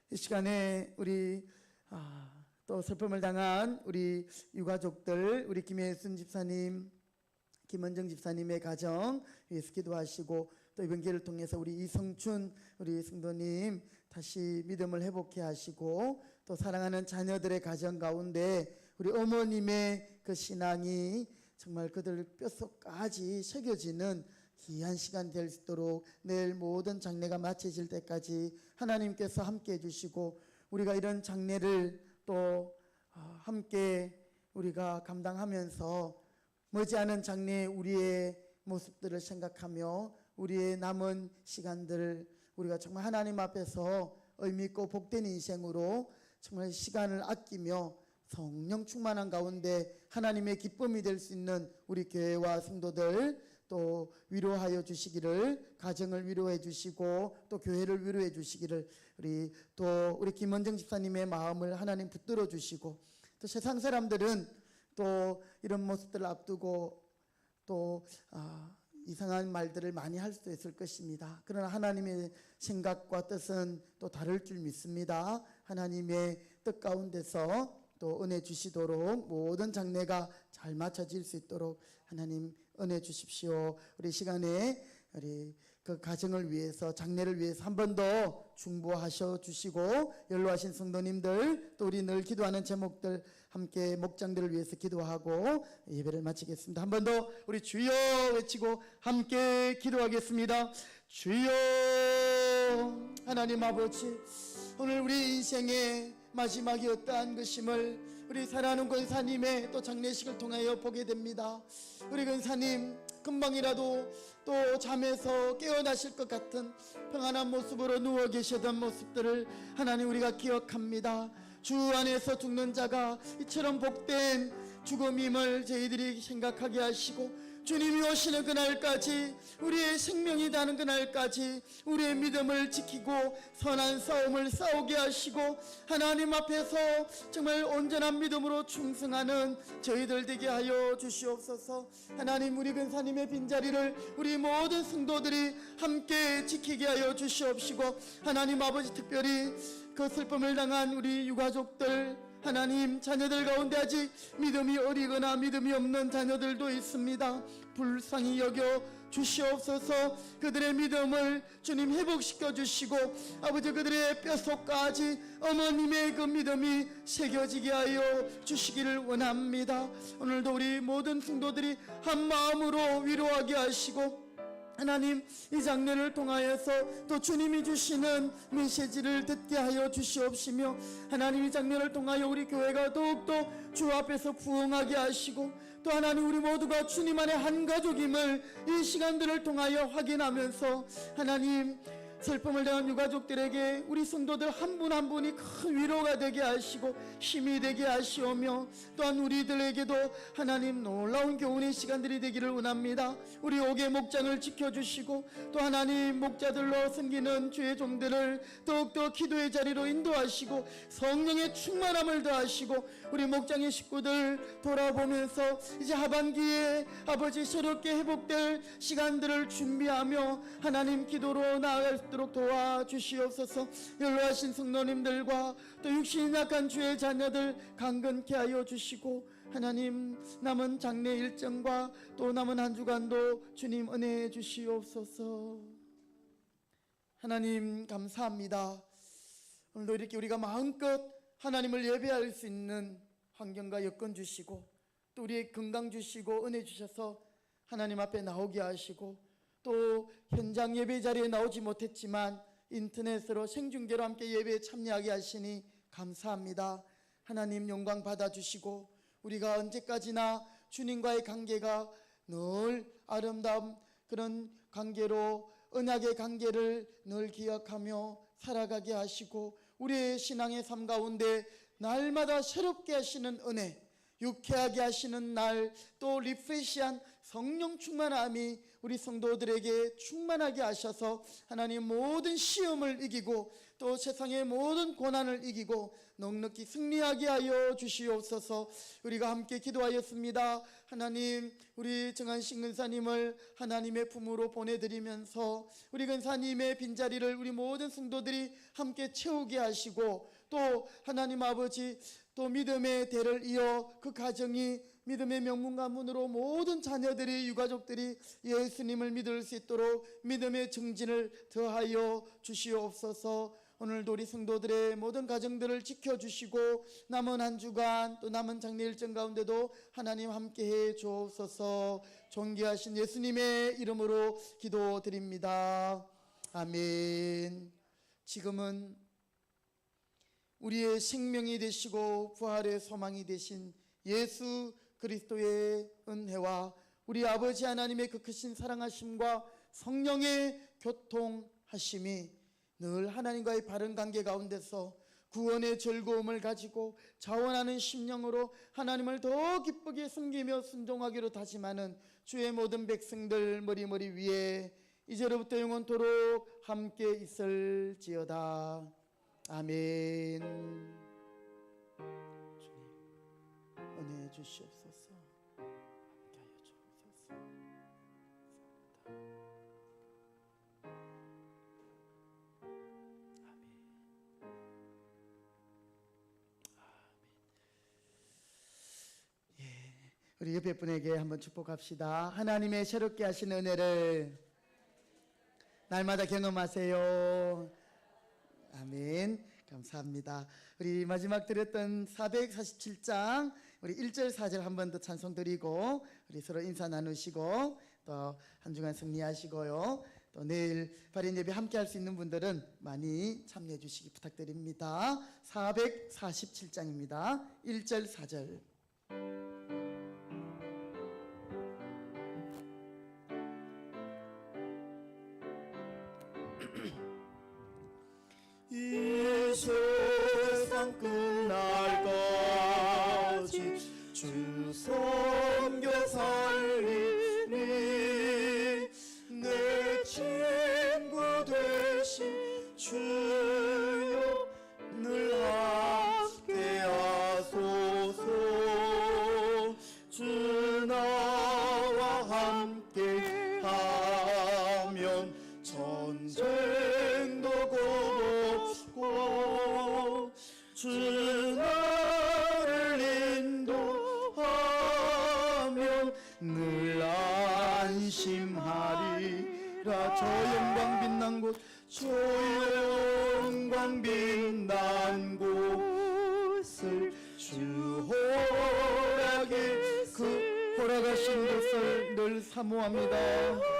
이 시간에 우리 또 슬픔을 당한 우리 유가족들 우리 김혜순 집사님 김원정 집사님의 가정 위해서 기도하시고 또 이번 기회를 통해서 우리 이성춘 우리 성도님 다시 믿음을 회복해 하시고 또 사랑하는 자녀들의 가정 가운데 우리 어머님의 그 신앙이 정말 그들 뼛속까지 새겨지는 귀한 시간 될 수 있도록 내일 모든 장례가 마쳐질 때까지 하나님께서 함께 해주시고 우리가 이런 장례를 또 함께 우리가 감당하면서 머지않은 장래에 우리의 모습들을 생각하며 우리의 남은 시간들을 우리가 정말 하나님 앞에서 의미있고 복된 인생으로 정말 시간을 아끼며 성령 충만한 가운데 하나님의 기쁨이 될 수 있는 우리 교회와 성도들 또 위로하여 주시기를 가정을 위로해 주시고 또 교회를 위로해 주시기를 우리 김원정 집사님의 마음을 하나님 붙들어 주시고 또 세상 사람들은 또 이런 모습들을 앞두고 또 이상한 말들을 많이 할 수도 있을 것입니다. 그러나 하나님의 생각과 뜻은 또 다를 줄 믿습니다. 하나님의 뜻 가운데서 또 은혜 주시도록 모든 장례가 잘 마쳐질 수 있도록 하나님 은혜 주십시오. 우리 시간에 우리 그 가정을 위해서 장례를 위해서 한 번 더 중보하셔 주시고 연로하신 성도님들 또 우리 늘 기도하는 제목들 함께 목장들을 위해서 기도하고 예배를 마치겠습니다. 한 번 더 우리 주여 외치고 함께 기도하겠습니다. 주여 하나님 아버지 오늘 우리 인생의 마지막이 어떠한 것임을 우리 사랑하는 권사님의 또 장례식을 통하여 보게 됩니다. 우리 권사님 금방이라도 또 잠에서 깨어나실 것 같은 평안한 모습으로 누워 계시던 모습들을 하나님 우리가 기억합니다. 주 안에서 죽는 자가 이처럼 복된 죽음임을 저희들이 생각하게 하시고 주님이 오시는 그날까지 우리의 생명이 다는 그날까지 우리의 믿음을 지키고 선한 싸움을 싸우게 하시고 하나님 앞에서 정말 온전한 믿음으로 충성하는 저희들 되게 하여 주시옵소서. 하나님 우리 근사님의 빈자리를 우리 모든 성도들이 함께 지키게 하여 주시옵시고 하나님 아버지 특별히 그 슬픔을 당한 우리 유가족들 하나님, 자녀들 가운데 아직 믿음이 어리거나 믿음이 없는 자녀들도 있습니다. 불쌍히 여겨 주시옵소서. 그들의 믿음을 주님 회복시켜 주시고 아버지, 그들의 뼛속까지 어머님의 그 믿음이 새겨지게 하여 주시기를 원합니다. 오늘도 우리 모든 성도들이 한 마음으로 위로하게 하시고 하나님, 이 장면을 통하여서 또 주님이 주시는 메시지를 듣게 하여 주시옵시며 하나님, 이 장면을 통하여 우리 교회가 더욱더 주 앞에서 부흥하게 하시고 또 하나님, 우리 모두가 주님 안에 한 가족임을 이 시간들을 통하여 확인하면서 하나님, 슬픔을 당한 유가족들에게 우리 성도들 한 분 한 분이 큰 위로가 되게 하시고 힘이 되게 하시오며 또한 우리들에게도 하나님 놀라운 교훈의 시간들이 되기를 원합니다. 우리 옥의 목장을 지켜주시고 또 하나님, 목자들로 섬기는 주의 종들을 더욱더 기도의 자리로 인도하시고 성령의 충만함을 더하시고 우리 목장의 식구들 돌아보면서 이제 하반기에 아버지 새롭게 회복될 시간들을 준비하며 하나님 기도로 나아갈 수 있도록 도와주시옵소서. 연로하신 성도님들과 또 육신이 약한 주의 자녀들 강건케 하여 주시고 하나님, 남은 장례 일정과 또 남은 한 주간도 주님 은혜해 주시옵소서. 하나님, 감사합니다. 오늘도 이렇게 우리가 마음껏 하나님을 예배할 수 있는 환경과 여건 주시고 또 우리의 건강 주시고 은혜 주셔서 하나님 앞에 나오게 하시고 또 현장 예배 자리에 나오지 못했지만 인터넷으로 생중계로 함께 예배에 참여하게 하시니 감사합니다. 하나님, 영광 받아주시고 우리가 언제까지나 주님과의 관계가 늘 아름다운 그런 관계로 언약의 관계를 늘 기억하며 살아가게 하시고 우리의 신앙의 삶 가운데 날마다 새롭게 하시는 은혜, 유쾌하게 하시는 날, 또 리프레시한 성령 충만함이 우리 성도들에게 충만하게 하셔서 하나님, 모든 시험을 이기고 또 세상의 모든 고난을 이기고 넉넉히 승리하게 하여 주시옵소서. 우리가 함께 기도하였습니다. 하나님, 우리 정한신 근사님을 하나님의 품으로 보내드리면서 우리 근사님의 빈자리를 우리 모든 성도들이 함께 채우게 하시고 또 하나님 아버지, 또 믿음의 대를 이어 그 가정이 믿음의 명문 가문으로 모든 자녀들이, 유가족들이 예수님을 믿을 수 있도록 믿음의 증진을 더하여 주시옵소서. 오늘도 우리 성도들의 모든 가정들을 지켜주시고 남은 한 주간 또 남은 장례 일정 가운데도 하나님 함께해 주옵소서. 존귀하신 예수님의 이름으로 기도드립니다. 아멘. 지금은 우리의 생명이 되시고 부활의 소망이 되신 예수 그리스도의 은혜와 우리 아버지 하나님의 그 크신 사랑하심과 성령의 교통하심이 늘 하나님과의 바른 관계 가운데서 구원의 즐거움을 가지고 자원하는 심령으로 하나님을 더 기쁘게 섬기며 순종하기로 다짐하는 주의 모든 백성들 머리머리 위에 이제로부터 영원토록 함께 있을지어다. 아멘. 주님, 은혜해 주시옵소서. 함께 하여 주옵소서. 우리 옆에 분에게 한번 축복합시다. 하나님의 새롭게 하신 은혜를 날마다 경험하세요. 아멘. 감사합니다. 우리 마지막 드렸던 447장 우리 1절 4절 한 번 더 찬송 드리고 우리 서로 인사 나누시고 또 한 주간 승리하시고요. 또 내일 발인 예배 함께 할 수 있는 분들은 많이 참여해 주시기 부탁드립니다. 447장입니다. 1절 4절. 이 세상 끝날까지 주 섬겨 살리니 내 친구 되신 주여 늘 함께 하소서. 주 나와 함께 하면 전쟁도 주 나와 저 영광 빛난 곳, 저 영광 빛난 곳을 주 허락이 그 허락하신 것을 늘 사모합니다.